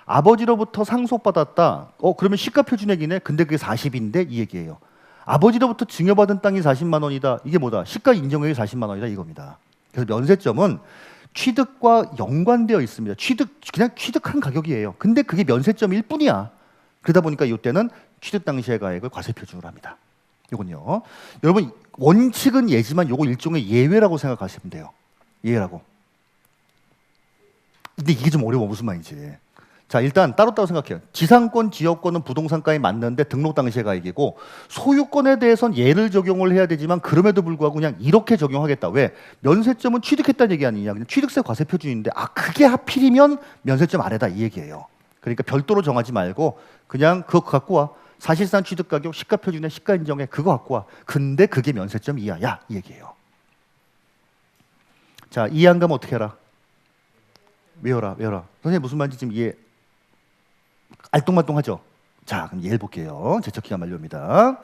아버지로부터 상속받았다. 그러면 시가표준액이네. 근데 그게 40인데 이 얘기예요. 아버지로부터 증여받은 땅이 40만 원이다. 이게 뭐다? 시가 인정액이 40만 원이다 이겁니다. 그래서 면세점은 취득과 연관되어 있습니다. 그냥 취득한 가격이에요. 근데 그게 면세점일 뿐이야. 그러다 보니까 이때는 취득 당시의 가액을 과세 표준으로 합니다. 이건요. 여러분 원칙은 예지만 이거 일종의 예외라고 생각하시면 돼요. 예외라고. 근데 이게 좀 어려워. 무슨 말인지. 자, 일단 따로따로 생각해요. 지상권, 지역권은 부동산가액이 맞는데 등록 당시의 가액이고, 소유권에 대해서는 예를 적용을 해야 되지만 그럼에도 불구하고 그냥 이렇게 적용하겠다. 왜? 면세점은 취득했다는 얘기 아니냐. 그냥 취득세 과세 표준인데 그게 하필이면 면세점 아래다 이 얘기예요. 그러니까 별도로 정하지 말고 그냥 그거 갖고 와. 사실상 취득가격, 시가 표준에 시가 인정해. 그거 갖고 와. 근데 그게 면세점 이하야 이 얘기예요. 자, 이해 안 가면 어떻게 해라? 외워라. 선생님 무슨 말인지 지금 이해 알똥말똥하죠? 자, 그럼 예를 볼게요. 제척기간 만료입니다.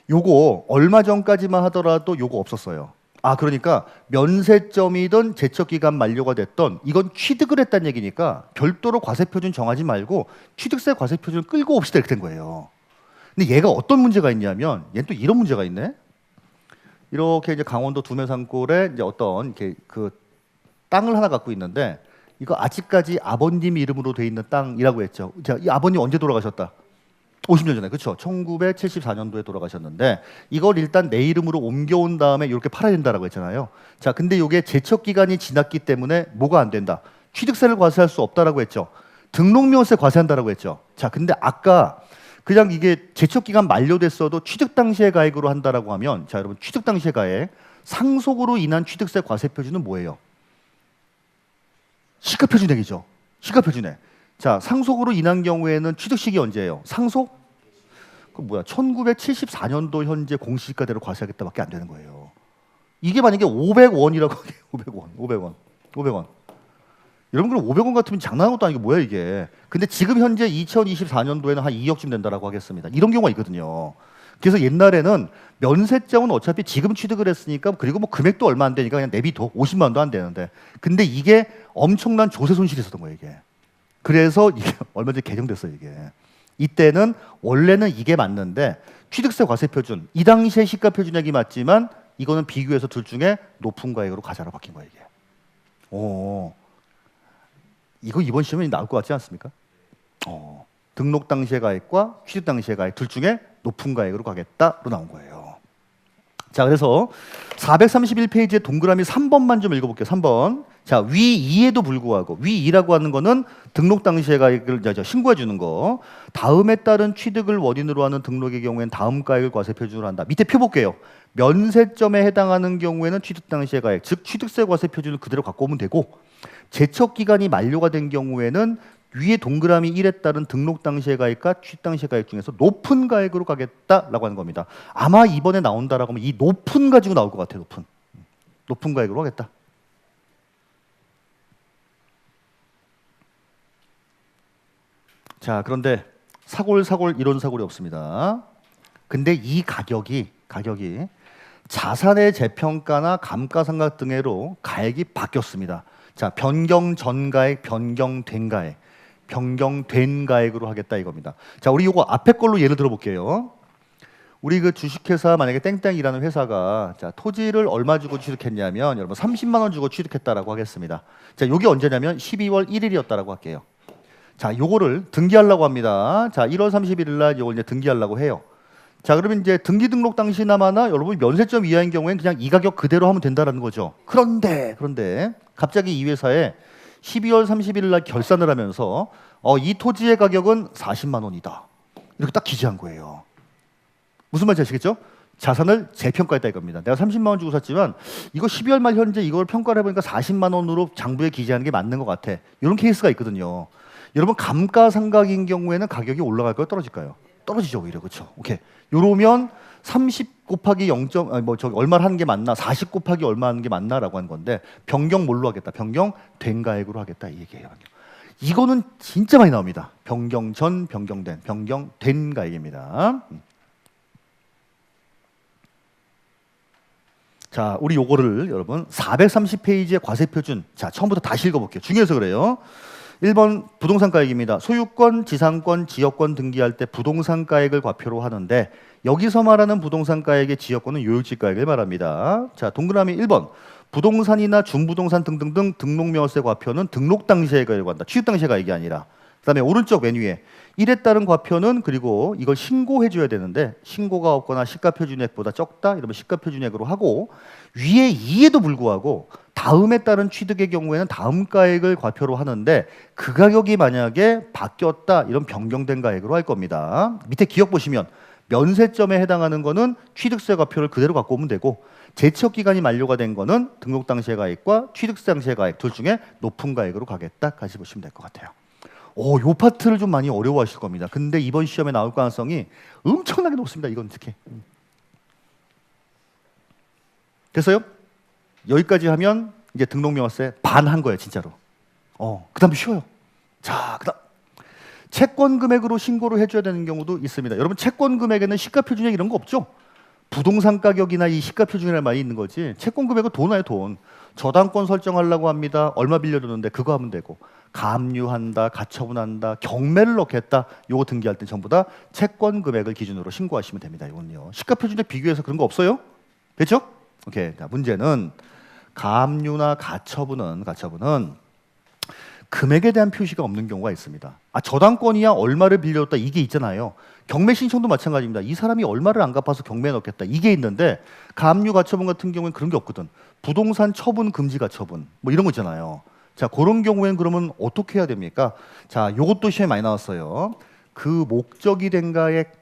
요거 얼마 전까지만 하더라도 요거 없었어요. 그러니까 면세점이든 제척기간 만료가 됐던 이건 취득을 했다는 얘기니까 별도로 과세표준 정하지 말고 취득세 과세표준 끌고 옵시다 이렇게 된 거예요. 근데 얘가 어떤 문제가 있냐면 얘는 또 이런 문제가 있네. 이렇게 이제 강원도 두면산골에 이제 어떤 그 땅을 하나 갖고 있는데 이거 아직까지 아버님 이름으로 돼 있는 땅이라고 했죠. 자, 이 아버님 언제 돌아가셨다? 50년 전에, 그렇죠? 1974년도에 돌아가셨는데 이걸 일단 내 이름으로 옮겨온 다음에 이렇게 팔아야 된다라고 했잖아요. 자, 근데 이게 제척 기간이 지났기 때문에 뭐가 안 된다? 취득세를 과세할 수 없다라고 했죠. 등록명세 과세한다라고 했죠. 자, 근데 아까 그냥 이게 제척 기간 만료됐어도 취득 당시의 가액으로 한다라고 하면, 자, 여러분 취득 당시의 가액 상속으로 인한 취득세 과세 표준은 뭐예요? 시가표준액이죠. 시가표준액. 자, 상속으로 인한 경우에는 취득식이 언제예요? 상속? 그 뭐야? 1974년도 현재 공시지가대로 과세하겠다밖에 안 되는 거예요. 이게 만약에 500원이라고 해요. 500원. 여러분 그럼 500원 같으면 장난하는 것도 아니고 뭐야 이게? 근데 지금 현재 2024년도에는 한 2억쯤 된다라고 하겠습니다. 이런 경우가 있거든요. 그래서 옛날에는 면세점은 어차피 지금 취득을 했으니까 그리고 뭐 금액도 얼마 안 되니까 그냥 내비둬. 50만 원도 안 되는데. 근데 이게 엄청난 조세 손실이 있었던 거예요, 이게. 그래서 이게 얼마 전에 개정됐어요, 이게. 이때는 원래는 이게 맞는데 취득세 과세 표준, 이 당시에 시가 표준액이 맞지만 이거는 비교해서 둘 중에 높은 가액으로 가자로 바뀐 거예요, 이게. 이거 이번 시험에 나올 것 같지 않습니까? 등록 당시의 가액과 취득 당시의 가액 둘 중에 높은 가액으로 가겠다로 나온 거예요. 자, 그래서 431페이지의 동그라미 3번만 좀 읽어볼게요. 3번. 자, 위 2에도 불구하고 위 2라고 하는 거는 등록 당시의 가액을 신고해 주는 거. 다음에 따른 취득을 원인으로 하는 등록의 경우에는 다음 가액을 과세 표준으로 한다. 밑에 표 볼게요. 면세점에 해당하는 경우에는 취득 당시의 가액, 즉 취득세 과세 표준을 그대로 갖고 오면 되고, 제척 기간이 만료가 된 경우에는 위에 동그라미 1에 따른 등록 당시의 가액과 취득 당시의 가액 중에서 높은 가액으로 가겠다라고 하는 겁니다. 아마 이번에 나온다라고 하면 이 높은 가지고 나올 것 같아요. 높은 가액으로 하겠다. 자, 그런데 사골 이런 사골이 없습니다. 근데 이 가격이 자산의 재평가나 감가상각 등으로 가액이 바뀌었습니다. 자, 변경 전 가액, 변경된 가액. 변경된 가액으로 하겠다 이겁니다. 자, 우리 이거 앞에 걸로 예를 들어볼게요. 우리 그 주식회사 만약에 땡땡이라는 회사가 자, 토지를 얼마 주고 취득했냐면 여러분 30만 원 주고 취득했다라고 하겠습니다. 자, 요게 언제냐면 12월 1일이었다라고 할게요. 자, 요거를 등기하려고 합니다. 자, 1월 31일 날 요걸 이제 등기하려고 해요. 자, 그러면 이제 등기 등록 당시나마나 여러분 면세점 이하인 경우에는 그냥 이 가격 그대로 하면 된다라는 거죠. 그런데 갑자기 이 회사에 12월 31일 날 결산을 하면서 이 토지의 가격은 40만 원이다. 이렇게 딱 기재한 거예요. 무슨 말인지 아시겠죠? 자산을 재평가했다 이겁니다. 내가 30만 원 주고 샀지만 이거 12월 말 현재 이걸 평가를 해보니까 40만 원으로 장부에 기재하는 게 맞는 것 같아. 이런 케이스가 있거든요. 여러분 감가상각인 경우에는 가격이 올라갈까요? 떨어질까요? 떨어지죠 오히려. 그렇죠? 오케이. 요러면 30 곱하기 0. 얼마를 하는 게 맞나? 40 곱하기 얼마 하는 게 맞나라고 하는 건데 변경 뭘로 하겠다? 변경된 가액으로 하겠다 이 얘기예요. 이거는 진짜 많이 나옵니다. 변경 전, 변경된 가액입니다. 자, 우리 요거를 여러분 430페이지의 과세표준. 자, 처음부터 다시 읽어볼게요. 중요해서 그래요. 1번 부동산 가액입니다. 소유권, 지상권, 지역권 등기할 때 부동산 가액을 과표로 하는데 여기서 말하는 부동산 가액의 지역권은 요율지 가액을 말합니다. 자, 동그라미 1번 부동산이나 준부동산 등등등 등록명세 과표는 등록 당시의 가액을 한다. 취득 당시의 가액이 아니라. 그다음에 오른쪽 맨 위에 1에 따른 과표는 그리고 이걸 신고해 줘야 되는데 신고가 없거나 시가표준액보다 적다 이러면 시가표준액으로 하고 위에 2에도 불구하고 다음에 따른 취득의 경우에는 다음 가액을 과표로 하는데 그 가격이 만약에 바뀌었다 이런 변경된 가액으로 할 겁니다. 밑에 기억 보시면 면세점에 해당하는 거는 취득세 과표를 그대로 갖고 오면 되고 제척 기간이 만료가 된 거는 등록 당시의 가액과 취득세 당시의 가액 둘 중에 높은 가액으로 가겠다 같이 보시면 될 것 같아요. 요 파트를 좀 많이 어려워하실 겁니다. 근데 이번 시험에 나올 가능성이 엄청나게 높습니다. 이건 특히. 됐어요? 여기까지 하면 이제 등록명세 반 한 거예요, 진짜로. 그다음 쉬워요. 자, 그다음 채권 금액으로 신고를 해줘야 되는 경우도 있습니다. 여러분 채권 금액에는 시가표준액 이런 거 없죠? 부동산 가격이나 이 시가표준이라는 말이 있는 거지. 채권 금액은 돈 아니에요, 돈. 저당권 설정하려고 합니다. 얼마 빌려줬는데 그거 하면 되고. 가압류한다, 가처분한다, 경매를 넣겠다. 요거 등기할 때 전부 다 채권 금액을 기준으로 신고하시면 됩니다. 이건요. 시가표준액 비교해서 그런 거 없어요? 됐죠? 오케이. 자, 문제는 가압류나 가처분은 금액에 대한 표시가 없는 경우가 있습니다. 저당권이야 얼마를 빌려줬다 이게 있잖아요. 경매 신청도 마찬가지입니다. 이 사람이 얼마를 안 갚아서 경매에 넣겠다 이게 있는데 가압류 가처분 같은 경우에는 그런 게 없거든. 부동산 처분 금지 가처분 뭐 이런 거 있잖아요. 자, 그런 경우에는 그러면 어떻게 해야 됩니까? 자, 요것도 시험에 많이 나왔어요. 그 목적이 된 가액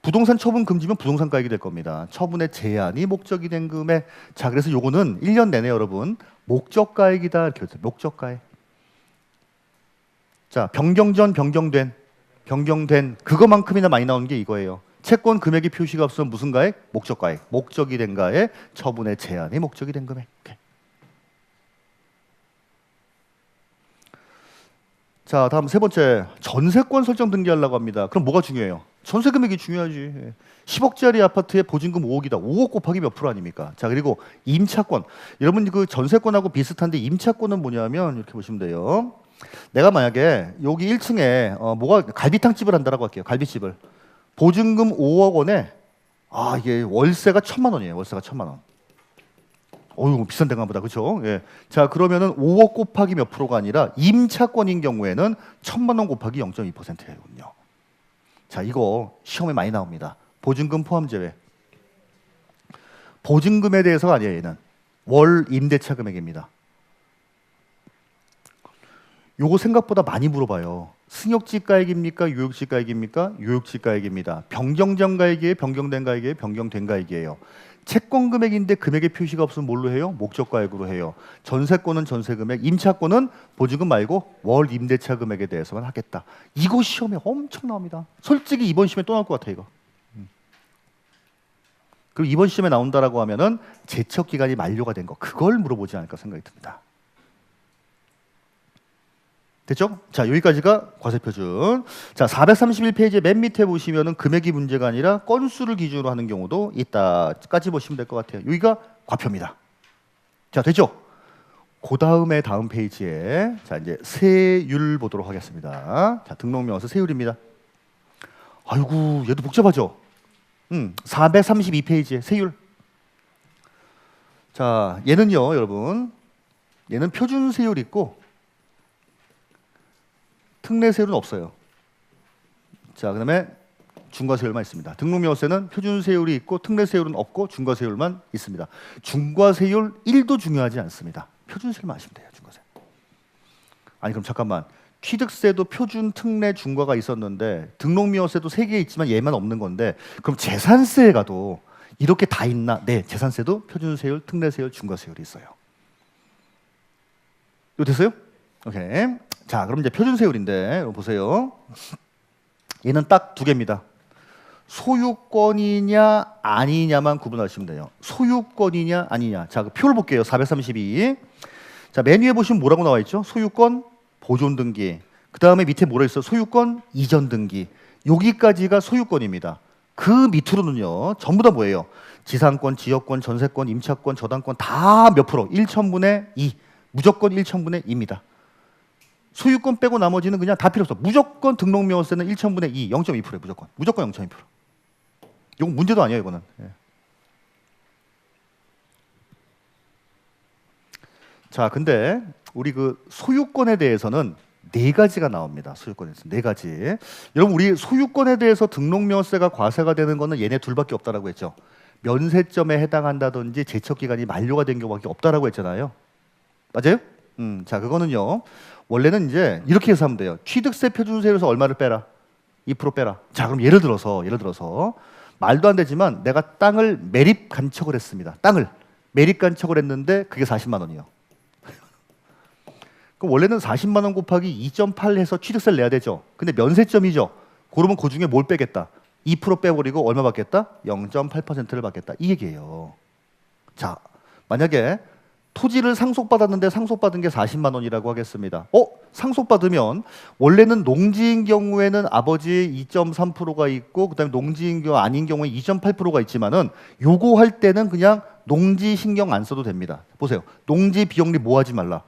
부동산 처분 금지면 부동산 가액이 될 겁니다. 처분의 제한이 목적이 된 금액. 자, 그래서 요거는 1년 내내 여러분 목적 가액이다 이렇게 했어요. 목적 가액. 자, 변경 전 변경된 그거만큼이나 많이 나오는 게 이거예요. 채권 금액의 표시가 없으면 무슨 가액? 목적 가액. 목적이 된 가액, 처분의 제한이 목적이 된 금액. 오케이. 자, 다음 세 번째. 전세권 설정 등기하려고 합니다. 그럼 뭐가 중요해요? 전세 금액이 중요하지. 10억짜리 아파트에 보증금 5억이다. 5억 곱하기 몇 프로 아닙니까? 자, 그리고 임차권. 여러분 그 전세권하고 비슷한데 임차권은 뭐냐면 이렇게 보시면 돼요. 내가 만약에 여기 1층에 뭐가 갈비탕집을 한다라고 할게요. 갈비집을. 보증금 5억 원에 이게 월세가 1,000만 원이에요. 월세가 1,000만 원. 비싼 데가 보다. 그렇죠? 예. 자, 그러면은 5억 곱하기 몇 프로가 아니라 임차권인 경우에는 1,000만 원 곱하기 0.2%예요. 자, 이거 시험에 많이 나옵니다. 보증금 포함 제외. 보증금에 대해서가 아니에요, 얘는. 월 임대차 금액입니다. 요거 생각보다 많이 물어봐요. 승역지 가액입니까? 유역지 가액입니까? 유역지 가액입니다. 변경전 가액이에요? 변경된 가액이에요? 변경된 가액이에요. 채권 금액인데 금액의 표시가 없으면 뭘로 해요? 목적 가액으로 해요. 전세권은 전세 금액, 임차권은 보증금 말고 월 임대차 금액에 대해서만 하겠다. 이거 시험에 엄청 나옵니다. 솔직히 이번 시험에 또 나올 것 같아 이거. 그리고 이번 시험에 나온다라고 하면은 제척 기간이 만료가 된 거 그걸 물어보지 않을까 생각이 듭니다. 됐죠? 자, 여기까지가 과세표준. 자, 431페이지 맨 밑에 보시면은 금액이 문제가 아니라 건수를 기준으로 하는 경우도 있다까지 보시면 될 것 같아요. 여기가 과표입니다. 자, 됐죠? 그 다음에 다음 페이지에 자 이제 세율 보도록 하겠습니다. 자, 등록명세 세율입니다. 아이고, 얘도 복잡하죠? 432페이지에 세율. 자, 얘는요, 여러분. 얘는 표준 세율 있고 특례세율은 없어요. 자, 그다음에 중과세율만 있습니다. 등록명세는 표준세율이 있고 특례세율은 없고 중과세율만 있습니다. 중과세율 1도 중요하지 않습니다. 표준세율만 아시면 돼요. 중과세. 아니 그럼 잠깐만. 취득세도 표준, 특례, 중과가 있었는데 등록명세도 3개 있지만 얘만 없는 건데 그럼 재산세에 가도 이렇게 다 있나? 네, 재산세도 표준세율, 특례세율, 중과세율이 있어요. 이거 됐어요? 오케이. 자, 그럼 이제 표준세율인데 보세요. 얘는 딱 2개입니다. 소유권이냐 아니냐만 구분하시면 돼요. 소유권이냐 아니냐. 자, 그 표를 볼게요. 432. 자, 맨 위에 보시면 뭐라고 나와 있죠? 소유권 보존 등기. 그 다음에 밑에 뭐라 있어? 소유권 이전 등기. 여기까지가 소유권입니다. 그 밑으로는요. 전부 다 뭐예요? 지상권, 지역권, 전세권, 임차권, 저당권 다 몇 프로? 1,000분의 2. 무조건 1,000분의 2입니다. 소유권 빼고 나머지는 그냥 다 필요 없어. 무조건 등록명세는 1,000분의 2, 0.2%예요. 무조건. 무조건 0.2%. 이건 문제도 아니에요. 이거는. 예. 자, 근데 우리 그 소유권에 대해서는 네 가지가 나옵니다. 소유권에서 네 가지. 여러분 우리 소유권에 대해서 등록명세가 과세가 되는 거는 얘네 둘밖에 없다라고 했죠. 면세점에 해당한다든지 제척기간이 만료가 된 경우밖에 없다라고 했잖아요. 맞아요? 자 그거는요. 원래는 이제 이렇게 해서 하면 돼요. 취득세 표준세율에서 얼마를 빼라? 2% 빼라. 자 그럼 예를 들어서 말도 안 되지만 내가 땅을 매립 간척을 했습니다. 땅을 매립 간척을 했는데 그게 40만 원이요. 그럼 원래는 40만 원 곱하기 2.8 해서 취득세를 내야 되죠. 근데 면세점이죠. 그러면 그 중에 뭘 빼겠다? 2% 빼버리고 얼마 받겠다? 0.8%를 받겠다. 이 얘기예요. 자, 만약에 토지를 상속받았는데 상속받은 게 40만 원이라고 하겠습니다. 상속받으면 원래는 농지인 경우에는 아버지의 2.3%가 있고 그다음에 농지인 경우 아닌 경우에 2.8%가 있지만은 요거 할 때는 그냥 농지 신경 안 써도 됩니다. 보세요. 농지 비용리 뭐 하지 말라.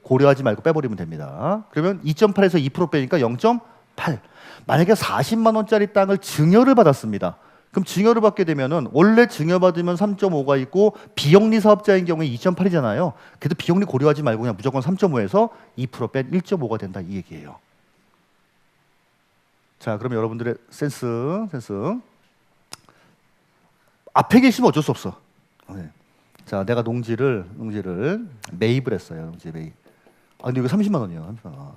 고려하지 말고 빼버리면 됩니다. 그러면 2.8에서 2% 빼니까 0.8. 만약에 40만 원짜리 땅을 증여를 받았습니다. 그럼 증여를 받게 되면은 원래 증여받으면 3.5가 있고 비영리 사업자인 경우에 2.8이잖아요. 그래도 비영리 고려하지 말고 그냥 무조건 3.5에서 2% 뺀 1.5가 된다 이 얘기예요. 자, 그러면 여러분들의 센스. 앞에 계시면 어쩔 수 없어. 네. 자, 내가 농지를 매입을 했어요. 농지 매입. 근데 이거 30만 원이에요. 30만 원.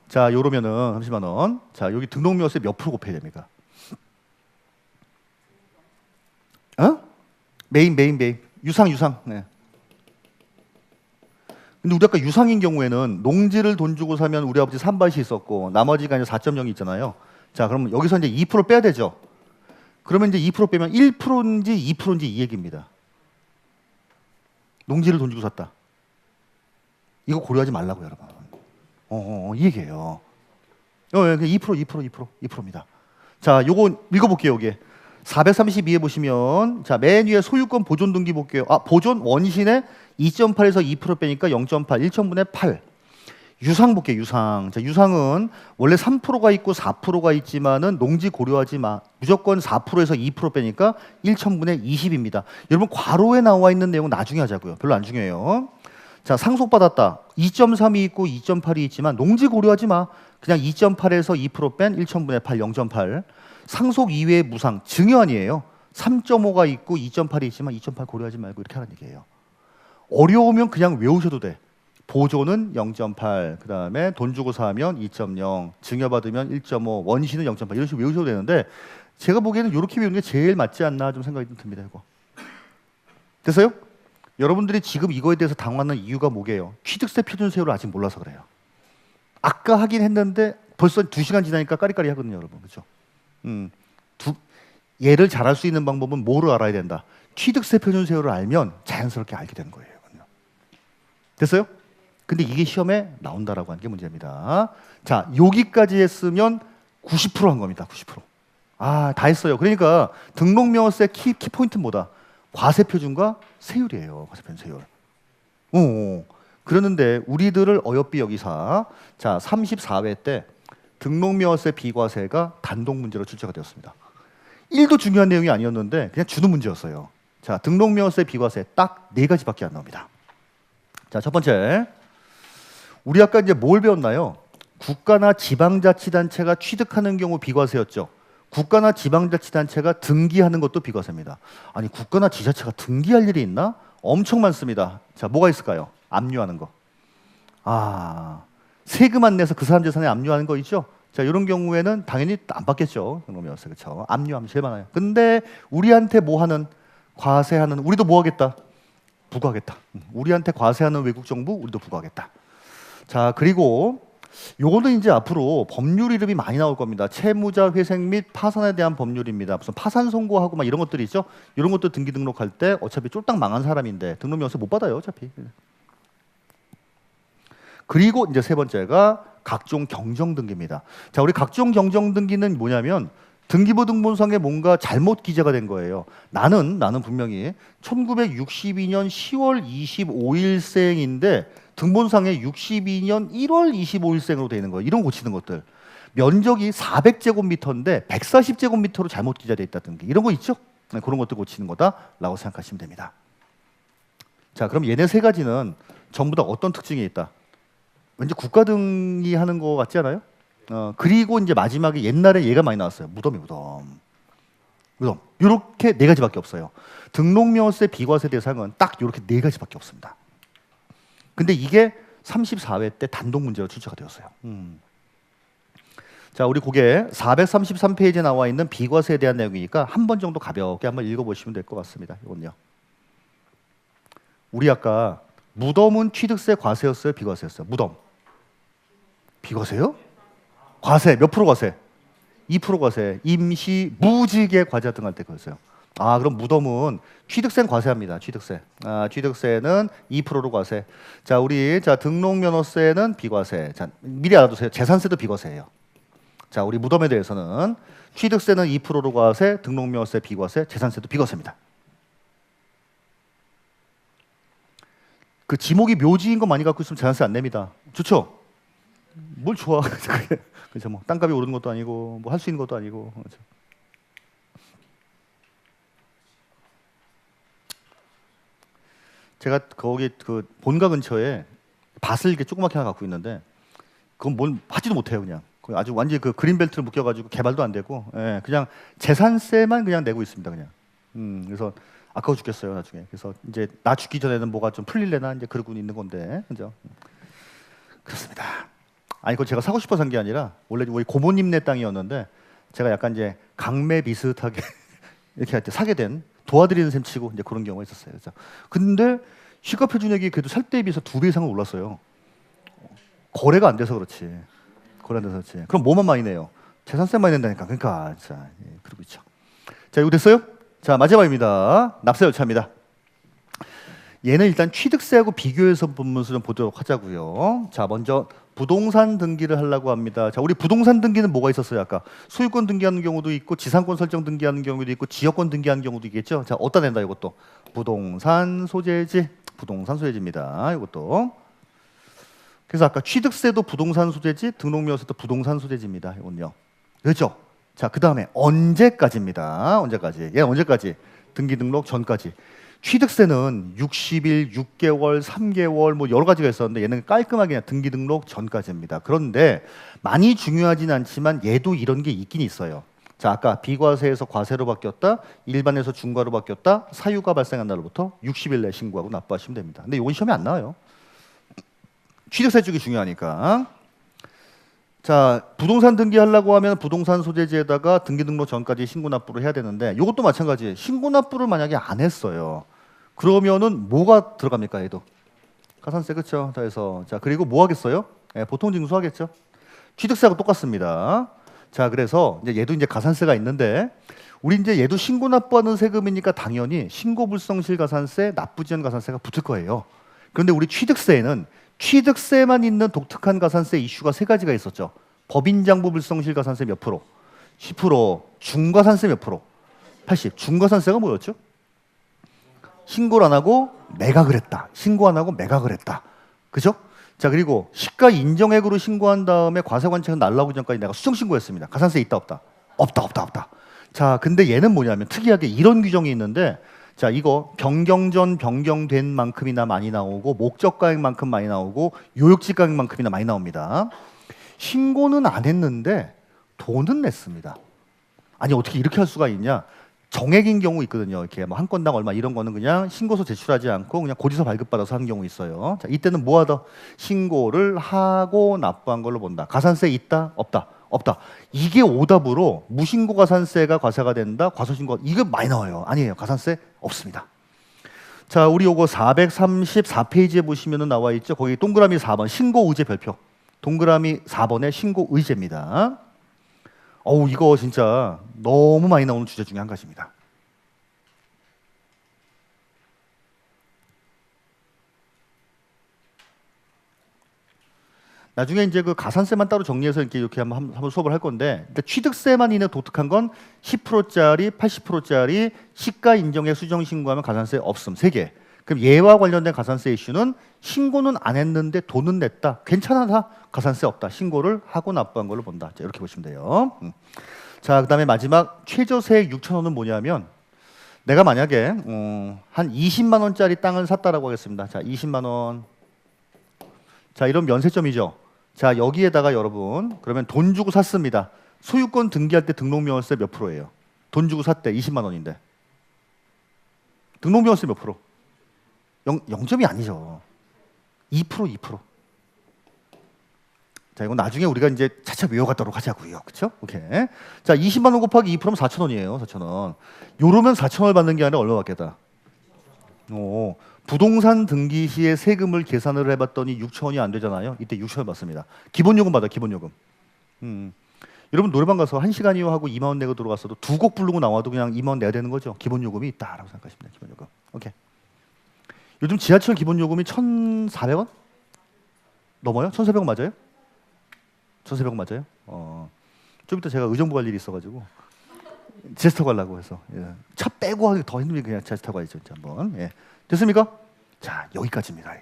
자, 요러면은 30만 원. 자, 여기 등록명세 몇 프로 곱해야 됩니까? 메인. 유상. 네. 근데 우리 아까 유상인 경우에는 농지를 돈 주고 사면 우리 아버지 산밭이 있었고 나머지가 이제 4.0이 있잖아요. 자, 그러면 여기서 이제 2% 빼야 되죠. 그러면 이제 2% 빼면 1%인지 2%인지 이 얘기입니다. 농지를 돈 주고 샀다. 이거 고려하지 말라고요, 여러분. 이 얘기예요. 2%입니다. 자, 요거 읽어볼게요, 여기에. 432에 보시면, 자, 맨 위에 소유권 보존 등기 볼게요. 보존 원신에 2.8에서 2% 빼니까 0.8, 1천분의 8. 유상 볼게요, 유상. 자, 유상은 원래 3%가 있고 4%가 있지만은 농지 고려하지 마. 무조건 4%에서 2% 빼니까 1천분의 20입니다. 여러분, 괄호에 나와 있는 내용은 나중에 하자고요. 별로 안 중요해요. 자, 상속받았다. 2.3이 있고 2.8이 있지만 농지 고려하지 마. 그냥 2.8에서 2% 뺀 1천분의 8, 0.8. 상속 이외의 무상, 증여 아니에요. 3.5가 있고 2.8이 있지만 2.8 고려하지 말고 이렇게 하라는 얘기예요. 어려우면 그냥 외우셔도 돼. 보존은 0.8, 그 다음에 돈 주고 사면 2.0, 증여받으면 1.5, 원시는 0.8 이런 식으로 외우셔도 되는데 제가 보기에는 이렇게 외우는 게 제일 맞지 않나 좀 생각이 듭니다. 이거. 됐어요? 여러분들이 지금 이거에 대해서 당황하는 이유가 뭐게요? 취득세 표준세율을 아직 몰라서 그래요. 아까 하긴 했는데 벌써 2시간 지나니까 까리까리 하거든요, 여러분. 그렇죠? 얘를 잘할 수 있는 방법은 뭐를 알아야 된다? 취득세 표준세율을 알면 자연스럽게 알게 되는 거예요. 됐어요? 근데 이게 시험에 나온다라고 하는 게 문제입니다. 자, 여기까지 했으면 90%한 겁니다. 90%. 다 했어요. 그러니까 등록명세 키포인트는 뭐다? 과세표준과 세율이에요. 과세표준 세율. 그러는데 우리들을 어여삐 여기사 자 34회 때 등록명세 비과세가 단독 문제로 출제가 되었습니다. 1도 중요한 내용이 아니었는데 그냥 주는 문제였어요. 자, 등록명세 비과세 딱 4가지밖에 안 나옵니다. 자, 첫 번째. 우리 아까 이제 뭘 배웠나요? 국가나 지방자치단체가 취득하는 경우 비과세였죠. 국가나 지방자치단체가 등기하는 것도 비과세입니다. 아니, 국가나 지자체가 등기할 일이 있나? 엄청 많습니다. 자, 뭐가 있을까요? 압류하는 거. 세금 안 내서 그 사람 재산에 압류하는 거 있죠? 자, 이런 경우에는 당연히 안 받겠죠. 등록명세, 그렇죠? 압류하면 제일 많아요. 근데 우리한테 뭐 하는, 과세하는, 우리도 뭐 하겠다? 부과하겠다. 우리한테 과세하는 외국 정부, 우리도 부과하겠다. 자, 그리고 요거는 이제 앞으로 법률 이름이 많이 나올 겁니다. 채무자 회생 및 파산에 대한 법률입니다. 무슨 파산 선고하고 막 이런 것들이 있죠. 이런 것도 등기 등록할 때 어차피 쫄딱 망한 사람인데 등록명세 못 받아요, 어차피. 그리고 이제 세 번째가 각종 경정 등기입니다. 자, 우리 각종 경정 등기는 뭐냐면 등기부 등본상에 뭔가 잘못 기재가 된 거예요. 나는 분명히 1962년 10월 25일생인데 등본상에 62년 1월 25일생으로 되어 있는 거예요. 이런 거 고치는 것들. 면적이 400제곱미터인데 140제곱미터로 잘못 기재되어 있다든지 이런 거 있죠? 네, 그런 것들 고치는 거다라고 생각하시면 됩니다. 자, 그럼 얘네 세 가지는 전부 다 어떤 특징이 있다? 왠지 국가등이 하는 거 같지 않아요? 그리고 이제 마지막에 옛날에 얘가 많이 나왔어요. 무덤이 무덤. 무덤. 이렇게 네 가지밖에 없어요. 등록명세 비과세 대상은 딱 이렇게 네 가지밖에 없습니다. 근데 이게 34회 때 단독 문제로 출제가 되었어요. 자, 우리 그게 433페이지에 나와 있는 비과세에 대한 내용이니까 한 번 정도 가볍게 한번 읽어보시면 될 것 같습니다. 이건요. 우리 아까 무덤은 취득세 과세였어요? 비과세였어요? 무덤. 비과세요? 과세. 몇 프로 과세? 2% 과세. 임시, 무직의 과자 등 할 때 그랬어요. 아, 그럼 무덤은 취득세는 과세합니다. 취득세. 취득세는 2%로 과세. 자, 우리 등록면허세는 비과세. 자, 미리 알아두세요. 재산세도 비과세예요. 자, 우리 무덤에 대해서는 취득세는 2%로 과세, 등록면허세 비과세, 재산세도 비과세입니다. 그 지목이 묘지인 거 많이 갖고 있으면 재산세 안 냅니다. 좋죠? 뭘 좋아? 그렇죠. 뭐 땅값이 오르는 것도 아니고 뭐 할 수 있는 것도 아니고. 그렇죠. 제가 거기 그 본가 근처에 밭을 이렇게 조그맣게 하나 갖고 있는데 그건 뭘 하지도 못해요. 그냥 아주 완전히 그 그린벨트를 묶여가지고 개발도 안 되고, 예, 그냥 재산세만 그냥 내고 있습니다. 그냥. 그래서 아까워 죽겠어요 나중에. 그래서 이제 나 죽기 전에는 뭐가 좀 풀릴래나 이제 그러고 있는 건데, 그죠? 그렇습니다. 아니 그거 제가 사고 싶어서 산 게 아니라 원래 우리 고모님네 땅이었는데 제가 약간 이제 강매 비슷하게 이렇게 할 때 사게 된, 도와드리는 셈 치고 이제 그런 경우가 있었어요. 그래서 근데 시가 표준액이 그래도 살 때에 비해서 2배 이상은 올랐어요. 거래가 안 돼서 그렇지. 거래 안 돼서 그렇지. 그럼 뭐만 많이 내요? 재산세 많이 낸다니까. 그러니까 자, 예, 그러고 있죠. 자, 이거 됐어요? 자, 마지막입니다. 납세 절차입니다. 얘는 일단 취득세하고 비교해서 본문서 좀 보도록 하자고요. 자, 먼저 부동산 등기를 하려고 합니다. 자, 우리 부동산 등기는 뭐가 있었어요? 아까 소유권 등기하는 경우도 있고 지상권 설정 등기하는 경우도 있고 지역권 등기하는 경우도 있겠죠. 자, 어디다 낸다 이것도 부동산 소재지, 부동산 소재지입니다. 이것도. 그래서 아까 취득세도 부동산 소재지, 등록명세도 부동산 소재지입니다. 이건요. 그렇죠? 자, 그 다음에 언제까지입니다. 언제까지? 얘 언제까지? 등기 등록 전까지. 취득세는 60일, 6개월, 3개월 뭐 여러 가지가 있었는데 얘는 깔끔하게 그냥 등기 등록 전까지입니다. 그런데 많이 중요하진 않지만 얘도 이런 게 있긴 있어요. 자, 아까 비과세에서 과세로 바뀌었다, 일반에서 중과로 바뀌었다, 사유가 발생한 날로부터 60일 내 신고하고 납부하시면 됩니다. 근데 이건 시험에 안 나와요. 취득세 쪽이 중요하니까. 자, 부동산 등기하려고 하면 부동산 소재지에다가 등기 등록 전까지 신고 납부를 해야 되는데 이것도 마찬가지예요. 신고 납부를 만약에 안 했어요. 그러면은 뭐가 들어갑니까? 얘도 가산세. 그렇죠? 그래서 자, 그리고 뭐 하겠어요? 예, 보통 징수하겠죠. 취득세하고 똑같습니다. 자, 그래서 이제 얘도 이제 가산세가 있는데 우리 이제 얘도 신고 납부하는 세금이니까 당연히 신고 불성실 가산세, 납부 지연 가산세가 붙을 거예요. 그런데 우리 취득세에는 취득세만 있는 독특한 가산세 이슈가 세 가지가 있었죠. 법인장부 불성실 가산세 몇 프로? 10%. 중과산세 몇 프로? 80. 중과산세가 뭐였죠? 신고를 안 하고 매각을 했다. 신고 안 하고 매각을 했다. 그죠? 자, 그리고 시가 인정액으로 신고한 다음에 과세관청에서 날라오기 전까지 내가 수정 신고했습니다. 가산세 있다 없다? 없다 없다 없다. 자, 근데 얘는 뭐냐면 특이하게 이런 규정이 있는데, 자, 이거 변경 전 변경된 만큼이나 많이 나오고 목적가액만큼 많이 나오고 요역지가액만큼이나 많이 나옵니다. 신고는 안 했는데 돈은 냈습니다. 아니 어떻게 이렇게 할 수가 있냐? 정액인 경우 있거든요. 이렇게 뭐 한 건당 얼마 이런 거는 그냥 신고서 제출하지 않고 그냥 고지서 발급받아서 하는 경우 있어요. 자, 이때는 뭐하다? 신고를 하고 납부한 걸로 본다. 가산세 있다? 없다? 없다. 이게 오답으로 무신고 가산세가 과세가 된다. 과소신고 이거 많이 나와요. 아니에요. 가산세 없습니다. 자, 우리 요거 434페이지에 보시면은 나와 있죠. 거기 동그라미 4번 신고 의제 별표. 동그라미 4번에 신고 의제입니다. 어우, 이거 진짜 너무 많이 나오는 주제 중에 한 가지입니다. 나중에 이제 그 가산세만 따로 정리해서 이렇게 한번 수업을 할 건데, 그러니까 취득세만 있는 독특한 건 10%짜리, 80%짜리 시가 인정액 수정 신고하면 가산세 없음 3개. 그럼 얘와 관련된 가산세 이슈는 신고는 안 했는데 돈은 냈다. 괜찮아, 가산세 없다. 신고를 하고 납부한 걸로 본다. 자, 이렇게 보시면 돼요. 자, 그다음에 마지막 최저세액 6,000원은 뭐냐면 내가 만약에 한 20만 원짜리 땅을 샀다라고 하겠습니다. 자, 20만 원. 자, 이런 면세점이죠. 자, 여기에다가 여러분 그러면 돈 주고 샀습니다. 소유권 등기할 때 등록명세세 몇 프로예요? 돈 주고 샀대 20만 원인데 등록명세 몇 프로? 0점이 아니죠. 2%, 2%. 자, 이건 나중에 우리가 이제 차차 외워가도록 하자고요. 그렇죠? 오케이. 자, 20만 원 곱하기 2%면 4천 원이에요. 4천 원. 요러면 4천 원을 받는 게 아니라 얼마 받겠다? 오, 부동산 등기 시에 세금을 계산을 해봤더니 6천 원이 안 되잖아요. 이때 6천 원 받습니다. 기본요금 받아, 기본요금. 여러분 노래방 가서 1시간이요 하고 2만 원 내고 들어갔어도 두 곡 부르고 나와도 그냥 2만 원 내야 되는 거죠. 기본요금이 있다라고 생각하시면 돼요. 기본요금. 오케이. 요즘 지하철 기본요금이 1,400원? 넘어요? 1,400원 맞아요? 1,400원 맞아요? 좀 이따 제가 의정부 갈 일이 있어가지고 지하철 타고 가려고 해서 차 빼고 하기 더 힘들게 그냥 지하철 타고 가야죠. 한번. 예. 됐습니까? 자, 여기까지입니다.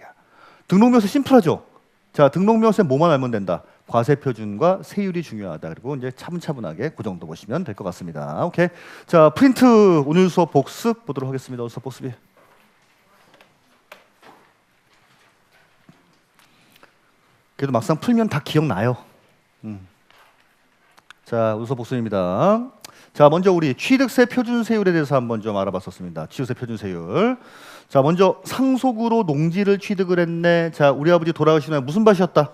등록명세 심플하죠? 자, 등록명세 뭐만 알면 된다. 과세표준과 세율이 중요하다. 그리고 이제 차분차분하게 그 정도 보시면 될 것 같습니다. 오케이. 자, 프린트 오늘 수업 복습 보도록 하겠습니다. 오늘 수업 복습이. 그래도 막상 풀면 다 기억나요. 자, 오늘 수업 복습입니다. 자, 먼저 우리 취득세 표준세율에 대해서 한번 좀 알아봤었습니다. 취득세 표준세율. 자, 먼저 상속으로 농지를 취득을 했네. 자, 우리 아버지 돌아가신 후에 무슨 밭이었다?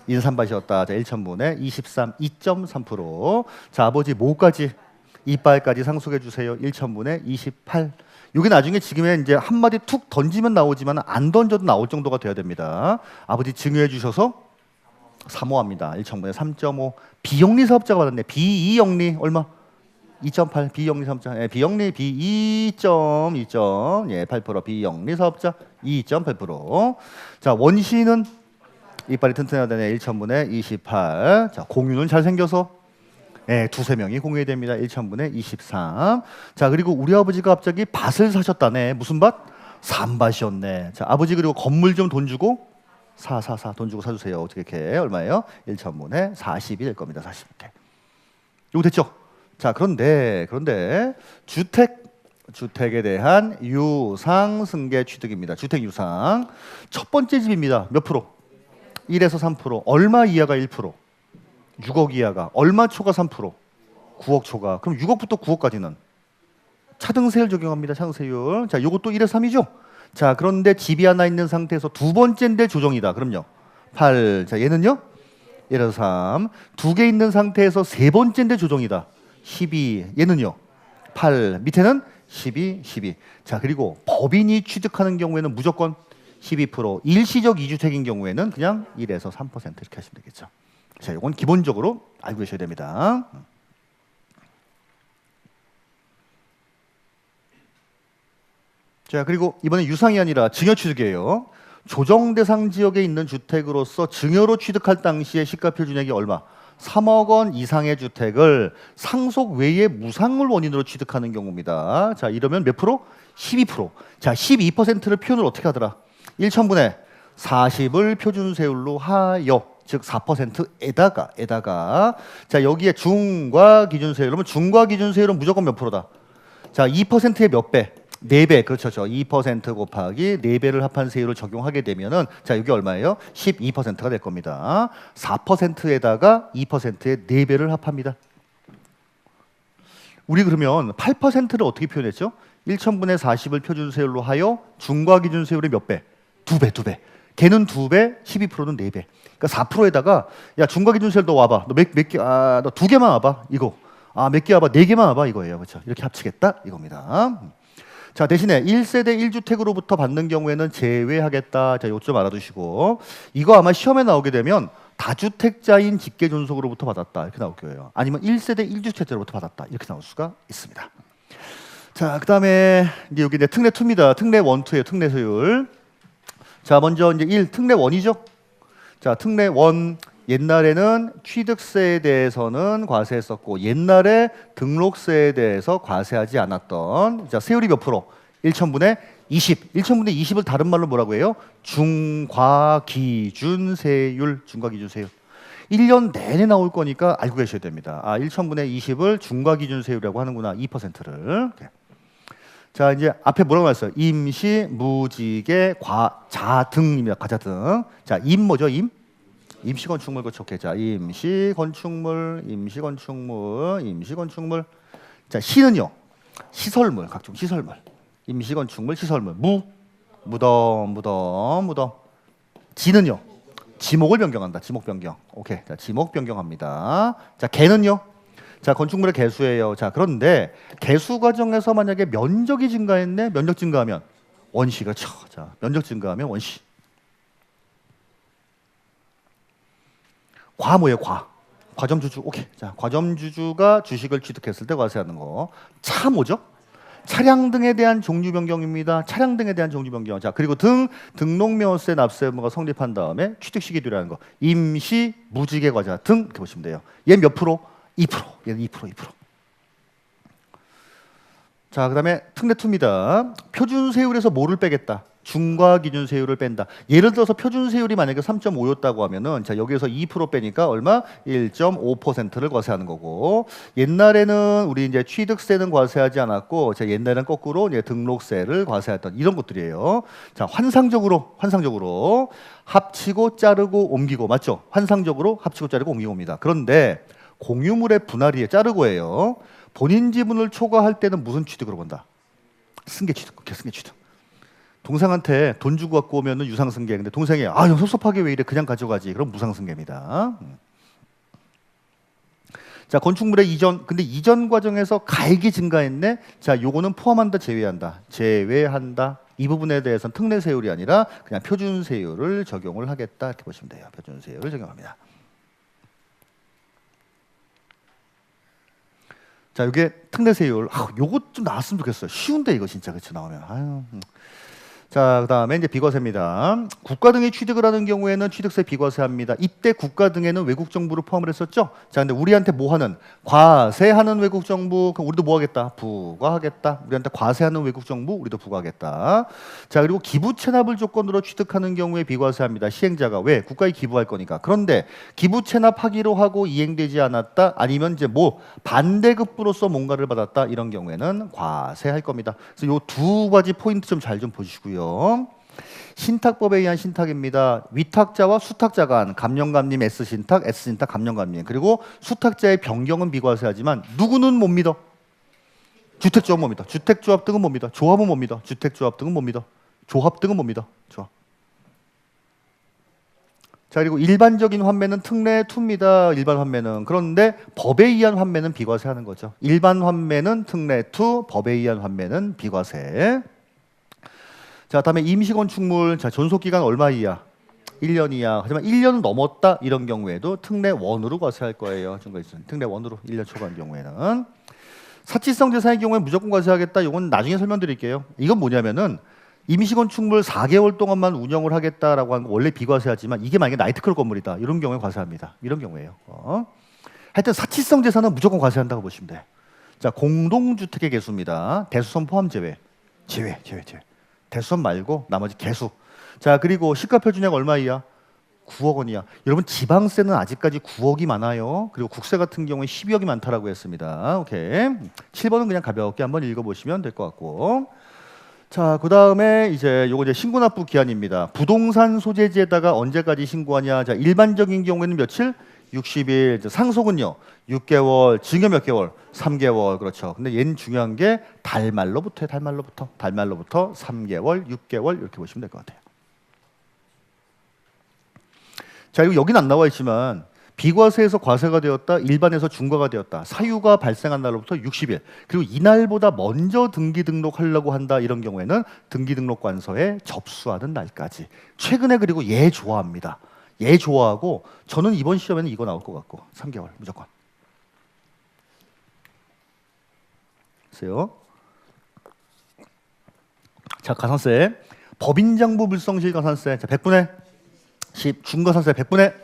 인삼밭이었다. 자, 1천분에 23, 2.3%. 자, 아버지 뭐까지? 이빨까지 상속해 주세요. 1천분에 28. 이게 나중에 지금에 이제 한마디 툭 던지면 나오지만 안 던져도 나올 정도가 돼야 됩니다. 아버지 증여해 주셔서 사모합니다. 1천분에 3.5. 비영리 사업자가 받았네. 비이영리 얼마? 2.8. 비영리 사업자. 예, 비영리 비 2.2. 예, 8%. 비영리 사업자 2.8%. 자, 원시는 이빨이 튼튼해야 되네. 1천분에 28. 자, 공유는 잘생겨서 네, 두세 명이 공유해야 됩니다. 1천분에 23. 자, 그리고 우리 아버지가 갑자기 밭을 사셨다네. 무슨 밭? 삼밭이었네. 자, 아버지 그리고 건물 좀 돈 주고 돈 주고 사주세요. 어떻게 이렇게 얼마예요? 1천분에 40이 될 겁니다. 40. 이렇게. 이거 됐죠? 자, 그런데 주택에 대한 유상 승계 취득입니다. 주택 유상. 첫 번째 집입니다. 몇 프로? 1에서 3%. 얼마 이하가 1%? 6억 이하가. 얼마 초가 3%? 9억 초가. 그럼 6억부터 9억까지는 차등세율 적용합니다. 차등세율. 자, 요것도 1에서 3이죠? 자, 그런데 집이 하나 있는 상태에서 두 번째인데 조정이다. 그럼요. 8. 자, 얘는요? 1에서 3. 두 개 있는 상태에서 세 번째인데 조정이다. 12. 얘는요? 8. 밑에는 12, 12. 자, 그리고 법인이 취득하는 경우에는 무조건 12%, 일시적 이주택인 경우에는 그냥 1에서 3% 이렇게 하시면 되겠죠. 자, 이건 기본적으로 알고 계셔야 됩니다. 자, 그리고 이번에 유상이 아니라 증여 취득이에요. 조정 대상 지역에 있는 주택으로서 증여로 취득할 당시에 시가 표준액이 얼마? 3억 원 이상의 주택을 상속 외에 무상을 원인으로 취득하는 경우입니다. 자, 이러면 몇 프로? 12%. 자, 12%를 표현을 어떻게 하더라? 1천분에 40을 표준세율로 하여, 즉 4%에다가 자, 여기에 중과 기준세율. 그러면 중과 기준세율은 무조건 몇 프로다? 자, 2%의 몇 배? 4배. 그렇죠. 2% 곱하기 4배를 합한 세율을 적용하게 되면은 자, 여기 얼마예요? 12%가 될 겁니다. 4%에다가 2%의 4배를 합합니다. 우리 그러면 8%를 어떻게 표현했죠? 1천분의 40을 표준세율로 하여 중과 기준세율이 몇 배? 2배. 걔는 2배, 12%는 4배. 그러니까 4%에다가 야, 중과 기준세율 너 와봐. 너 몇 개? 너 2개만 와봐. 이거. 몇 개 와봐. 4개만 와봐. 이거예요. 그렇죠? 이렇게 합치겠다. 이겁니다. 자, 대신에 1세대 1주택으로부터 받는 경우에는 제외하겠다. 자, 이것 좀 알아두시고, 이거 아마 시험에 나오게 되면 다주택자인 직계존속으로부터 받았다 이렇게 나올 거예요. 아니면 1세대 1주택자로부터 받았다 이렇게 나올 수가 있습니다. 자, 그다음에 이제 여기 이제 특례 2입니다. 특례 1, 2예요. 특례 세율. 자, 먼저 이제 1 특례 1이죠. 자, 특례 1 옛날에는 취득세에 대해서는 과세했었고 옛날에 등록세에 대해서 과세하지 않았던 자, 세율이 몇 프로? 1천분의 20. 1천분의 20을 다른 말로 뭐라고 해요? 중과기준세율. 중과기준세율. 1년 내내 나올 거니까 알고 계셔야 됩니다. 1천분의 20을 중과기준세율이라고 하는구나. 2%를. 자, 이제 앞에 뭐라고 나왔어요? 임시, 무지개, 과자 등입니다. 과자 등. 자, 임 뭐죠? 임? 임시 건축물 그렇죠. 오케이. 자, 임시 건축물, 임시 건축물, 임시 건축물. 자, 시는요. 시설물, 각종 시설물. 임시 건축물, 시설물. 무덤, 무덤, 무덤. 지는요. 지목을 변경한다. 지목 변경. 오케이. 자, 지목 변경합니다. 자, 개는요. 자, 건축물의 개수예요. 자, 그런데 개수 과정에서 만약에 면적이 증가했네. 면적 증가하면 원시. 그렇죠. 자, 면적 증가하면 원시. 과 뭐예요? 과점주주. 오케이. 자, 과점주주가 주식을 취득했을 때 과세하는 거. 차 뭐죠? 차량 등에 대한 종류 변경입니다. 차량 등에 대한 종류 변경. 자, 그리고 등록명세 납세 의무가 성립한 다음에 취득 시기들이라는 거. 임시 무지개 과자 등 이렇게 보시면 돼요. 얘 몇 프로? 2%. 얘는 2%. 자, 그다음에 특례2입니다. 표준 세율에서 뭐를 빼겠다? 중과 기준 세율을 뺀다. 예를 들어서 표준 세율이 만약에 3.5였다고 하면은 자, 여기에서 2% 빼니까 얼마? 1.5%를 과세하는 거고. 옛날에는 우리 이제 취득세는 과세하지 않았고 자, 옛날에는 거꾸로 이제 등록세를 과세했던 이런 것들이에요. 자, 환상적으로 합치고 자르고 옮기고 맞죠? 환상적으로 합치고 자르고 옮기고입니다. 그런데 공유물의 분할이에요. 자르고예요. 본인 지분을 초과할 때는 무슨 취득으로 본다? 승계 취득. 승계 취득. 동생한테 돈 주고 갖고 오면은 유상승계. 근데 동생이 형 섭섭하게 왜 이래 그냥 가져가지. 그럼 무상승계입니다. 자, 건축물의 이전. 근데 이전 과정에서 가액이 증가했네. 자, 요거는 포함한다, 제외한다. 제외한다. 이 부분에 대해서는 특례 세율이 아니라 그냥 표준 세율을 적용을 하겠다. 이렇게 보시면 돼요. 표준 세율을 적용합니다. 자, 이게 특례 세율. 요것 좀 나왔으면 좋겠어요. 쉬운데 이거 진짜 그렇죠 나오면. 자, 그다음에 이제 비과세입니다. 국가 등이 취득을 하는 경우에는 취득세 비과세합니다. 이때 국가 등에는 외국 정부를 포함을 했었죠. 자, 근데 우리한테 뭐 하는 과세하는 외국 정부, 그럼 우리도 뭐 하겠다? 부과하겠다. 우리한테 과세하는 외국 정부, 우리도 부과하겠다. 자, 그리고 기부 체납을 조건으로 취득하는 경우에 비과세합니다. 시행자가 왜? 국가에 기부할 거니까. 그런데 기부 체납하기로 하고 이행되지 않았다. 아니면 이제 뭐 반대급부로서 뭔가를 받았다. 이런 경우에는 과세할 겁니다. 그래서 요 두 가지 포인트 좀 잘 좀 보시고요. 신탁법에 의한 신탁입니다. 위탁자와 수탁자 간 감령감님 S신탁, S신탁 감령감님. 그리고 수탁자의 변경은 비과세하지만 누구는 못 믿어? 주택조합 못 믿어. 주택조합 등은 못 믿어. 조합은 못 믿어. 주택조합 등은 못 믿어. 조합 등은 못 믿어. 조합. 자, 그리고 일반적인 환매는 특례2입니다. 일반 환매는. 그런데 법에 의한 환매는 비과세하는 거죠. 일반 환매는 특례2, 법에 의한 환매는 비과세. 자, 다음에 임시건축물. 자, 존속기간 얼마 이하? 1년 이하. 하지만 1년 넘었다 이런 경우에도 특례1으로 과세할 거예요. 특례1으로 1년 초과한 경우에는. 사치성 재산의 경우에 무조건 과세하겠다. 이건 나중에 설명드릴게요. 이건 뭐냐면은 임시건축물 4개월 동안만 운영을 하겠다라고 하는 거 원래 비과세하지만 이게 만약에 나이트클럽 건물이다. 이런 경우에 과세합니다. 이런 경우에요. 하여튼 사치성 재산은 무조건 과세한다고 보시면 돼. 자, 공동주택의 개수입니다. 대수선 포함 제외. 제외. 대수선 말고 나머지 개수. 자, 그리고 시가표준액 얼마 이하? 9억 원이야. 여러분 지방세는 아직까지 9억이 많아요. 그리고 국세 같은 경우에 12억이 많다라고 했습니다. 오케이. 7번은 그냥 가볍게 한번 읽어보시면 될 것 같고. 자, 그 다음에 이제 요거 이제 신고납부 기한입니다. 부동산 소재지에다가 언제까지 신고하냐? 자, 일반적인 경우에는 며칠? 60일. 상속은요? 6개월. 증여 몇 개월? 3개월. 그렇죠. 근데 얘는 중요한 게 달말로부터요. 달말로부터 3개월, 6개월 이렇게 보시면 될 것 같아요. 자, 그리고 여기는 안 나와 있지만 비과세에서 과세가 되었다, 일반에서 중과가 되었다. 사유가 발생한 날로부터 60일. 그리고 이날보다 먼저 등기 등록하려고 한다. 이런 경우에는 등기 등록관서에 접수하는 날까지. 최근에 그리고 예 좋아합니다. 예 좋아하고 저는 이번 시험에는 이거 나올 것 같고 3개월 무조건. 보세요. 자, 가산세. 법인장부 불성실 가산세. 자, 100분의 10. 중과산세 100분의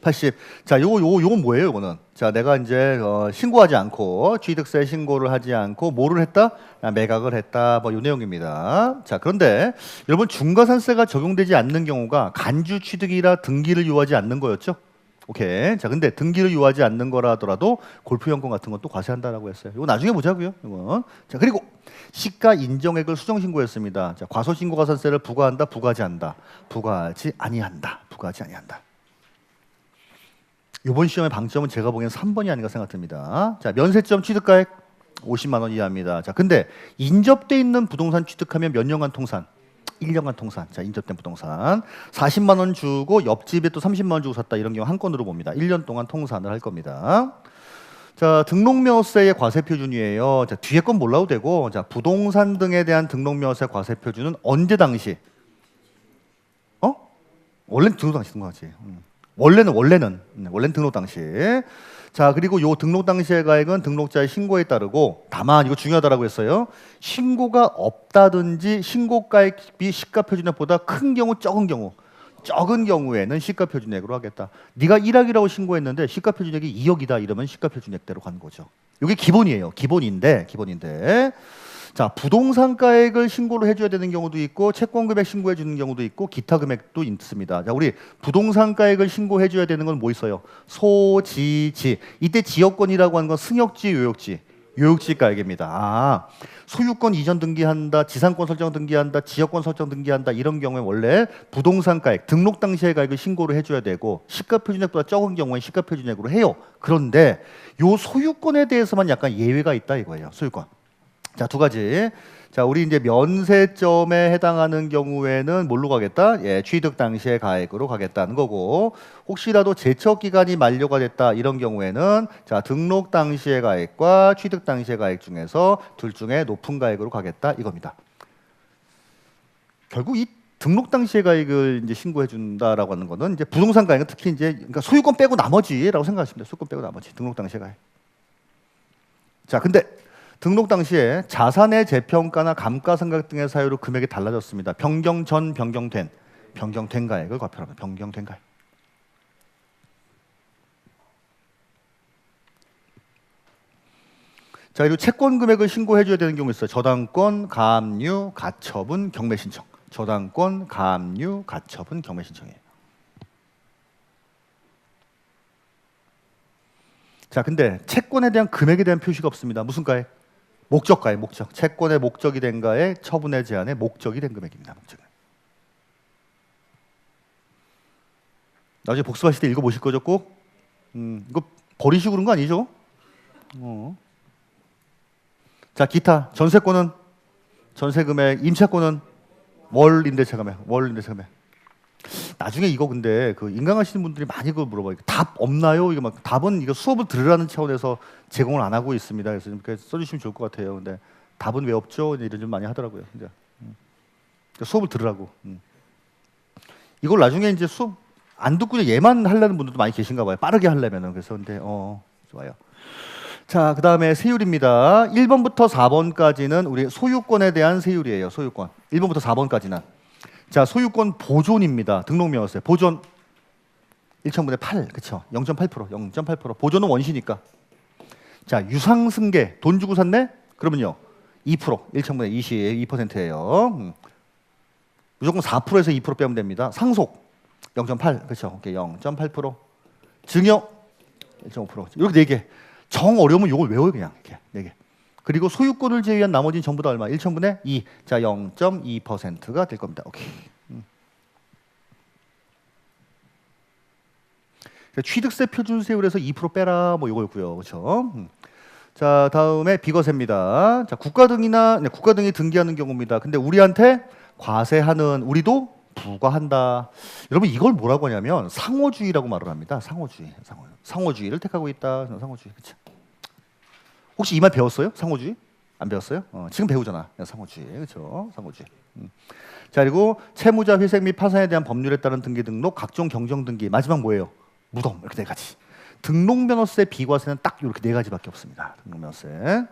80. 자, 요건 뭐예요, 요거는? 자, 내가 이제 신고하지 않고 취득세 신고를 하지 않고 뭐를 했다? 매각을 했다. 뭐 요 내용입니다. 자, 그런데 여러분 중과산세가 적용되지 않는 경우가 간주 취득이라 등기를 요하지 않는 거였죠? 오케이. 자, 근데 등기를 요하지 않는 거라 하더라도 골프연권 같은 건 또 과세한다라고 했어요. 이거 나중에 보자고요. 이건. 자, 그리고 시가 인정액을 수정 신고했습니다. 자, 과소신고 가산세를 부과한다, 부과하지 않는다. 부과하지 아니한다. 부과하지 아니한다. 이번 시험의 방점은 제가 보기엔 3번이 아닌가 생각됩니다. 자, 면세점 취득가액 50만 원 이하입니다. 자, 근데 인접돼 있는 부동산 취득하면 몇 년간 통산? 1년간 통산. 자, 인접된 부동산 40만 원 주고 옆집에 또 30만 원 주고 샀다. 이런 경우 한 건으로 봅니다. 1년 동안 통산을 할 겁니다. 자, 등록명세의 과세표준이에요. 자, 뒤에 건 몰라도 되고, 자, 부동산 등에 대한 등록명세 과세표준은 언제 당시? 원래는 등록 당시 등록하지. 원래는 등록 당시. 자, 그리고 요 등록 당시의 가액은 등록자의 신고에 따르고, 다만 이거 중요하다라고 했어요. 신고가 없다든지 신고가액비 시가표준액보다 큰 경우, 적은 경우에는 시가표준액으로 하겠다. 네가 1억이라고 신고했는데 시가표준액이 2억이다 이러면 시가표준액대로 가는 거죠. 이게 기본이에요. 기본인데. 자, 부동산 가액을 신고를 해줘야 되는 경우도 있고 채권 금액 신고해 주는 경우도 있고 기타 금액도 있습니다. 자, 우리 부동산 가액을 신고해 줘야 되는 건 뭐 있어요? 소지지. 이때 지역권이라고 하는 건 승역지, 요역지 가액입니다. 소유권 이전 등기한다, 지상권 설정 등기한다, 지역권 설정 등기한다 이런 경우에 원래 부동산 가액, 등록 당시의 가액을 신고를 해줘야 되고 시가표준액보다 적은 경우에 시가표준액으로 해요. 그런데 요 소유권에 대해서만 약간 예외가 있다 이거예요. 소유권. 자, 두 가지. 자, 우리 이제 면세점에 해당하는 경우에는 뭘로 가겠다? 예, 취득 당시의 가액으로 가겠다는 거고, 혹시라도 제척 기간이 만료가 됐다 이런 경우에는 자, 등록 당시의 가액과 취득 당시의 가액 중에서 둘 중에 높은 가액으로 가겠다 이겁니다. 결국 이 등록 당시의 가액을 이제 신고해 준다라고 하는 거는 이제 부동산 가액은 특히 이제 그러니까 소유권 빼고 나머지라고 생각하시면 돼요. 소유권 빼고 나머지 등록 당시의 가액. 자, 근데 등록 당시에 자산의 재평가나 감가상각 등의 사유로 금액이 달라졌습니다. 변경 전, 변경된 가액을 과표합니다. 변경된 가액. 자, 그리고 채권 금액을 신고해줘야 되는 경우 있어요. 저당권, 가압류, 가처분, 경매 신청. 저당권, 가압류, 가처분, 경매 신청이에요. 자, 근데 채권에 대한 금액에 대한 표시가 없습니다. 무슨 가액? 목적가액, 목적. 채권의 목적이 된 가액, 처분의 제한의 목적이 된 금액입니다. 목적은. 나중에 복습하실 때 읽어보실 거죠, 꼭? 이거 버리시고 그런 거 아니죠? 자, 기타. 전세권은? 전세금액. 임차권은? 월임대차 금액. 나중에 이거 근데 그 인강하시는 분들이 많이 그걸 물어봐요. 답 없나요? 이거 막 답은 이거 수업을 들으라는 차원에서 제공을 안 하고 있습니다. 그래서 이렇게 써주시면 좋을 것 같아요. 근데 답은 왜 없죠? 이런 좀 많이 하더라고요. 이제 수업을 들으라고. 이걸 나중에 이제 수업 안 듣고 그냥 얘만 하려는 분들도 많이 계신가 봐요. 빠르게 하려면은. 그래서 근데 좋아요. 자, 그다음에 세율입니다. 1번부터 4번까지는 우리 소유권에 대한 세율이에요. 소유권. 1번부터 4번까지는. 자, 소유권 보존입니다. 등록명세. 보존 1,000분의 8. 그렇죠? 0.8%. 보존은 원시니까. 자, 유상승계. 돈 주고 샀네? 그러면요. 2%. 1,000분의 22%예요. 무조건 4%에서 2% 빼면 됩니다. 상속 0.8. 그렇죠? 오케이. 0.8%. 증여 1.5%. 이렇게 4개. 정 어려우면 이걸 외워요, 그냥. 이렇게 4개. 그리고 소유권을 제외한 나머지는 전부 다 얼마? 1,000분의 2. 자, 0.2%가 될 겁니다. 오케이. 취득세 표준세율에서 2% 빼라 뭐 이거였고요. 그렇죠? 자, 다음에 비과세입니다. 자, 국가 등이 등기하는 경우입니다. 근데 우리한테 과세하는 우리도 부과한다. 여러분 이걸 뭐라고 하냐면 상호주의라고 말을 합니다. 상호주의를 택하고 있다. 상호주의. 그렇죠? 혹시 이 말 배웠어요? 상호주의? 안 배웠어요? 지금 배우잖아. 상호주의. 그렇죠? 상호주의. 자, 그리고 채무자 회색 및 파산에 대한 법률에 따른 등기 등록, 각종 경정 등기. 마지막 뭐예요? 무덤. 이렇게 4가지. 등록면허세 비과세는 딱 이렇게 4가지밖에 없습니다. 등록면허세.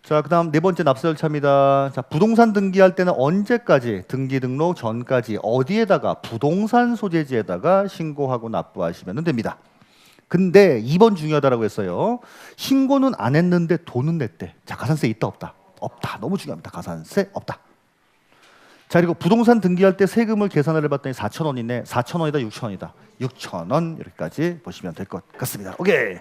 자, 그다음 4번째 납세 절차입니다. 자, 부동산 등기할 때는 언제까지? 등기 등록 전까지 어디에다가? 부동산 소재지에다가 신고하고 납부하시면 됩니다. 근데 2번 중요하다라고 했어요. 신고는 안 했는데 돈은 냈대. 자, 가산세 있다 없다? 없다. 너무 중요합니다. 가산세 없다. 자, 그리고 부동산 등기할 때 세금을 계산을 해봤더니 4,000원이네. 4,000원이다, 6,000원이다. 6,000원 이렇게까지 보시면 될 것 같습니다. 오케이.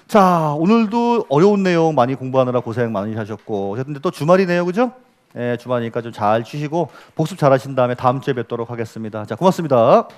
자, 오늘도 어려운 내용 많이 공부하느라 고생 많이 하셨고, 근데 또 주말이네요, 그죠? 예, 주말이니까 좀 잘 쉬시고 복습 잘 하신 다음에 다음 주에 뵙도록 하겠습니다. 자, 고맙습니다.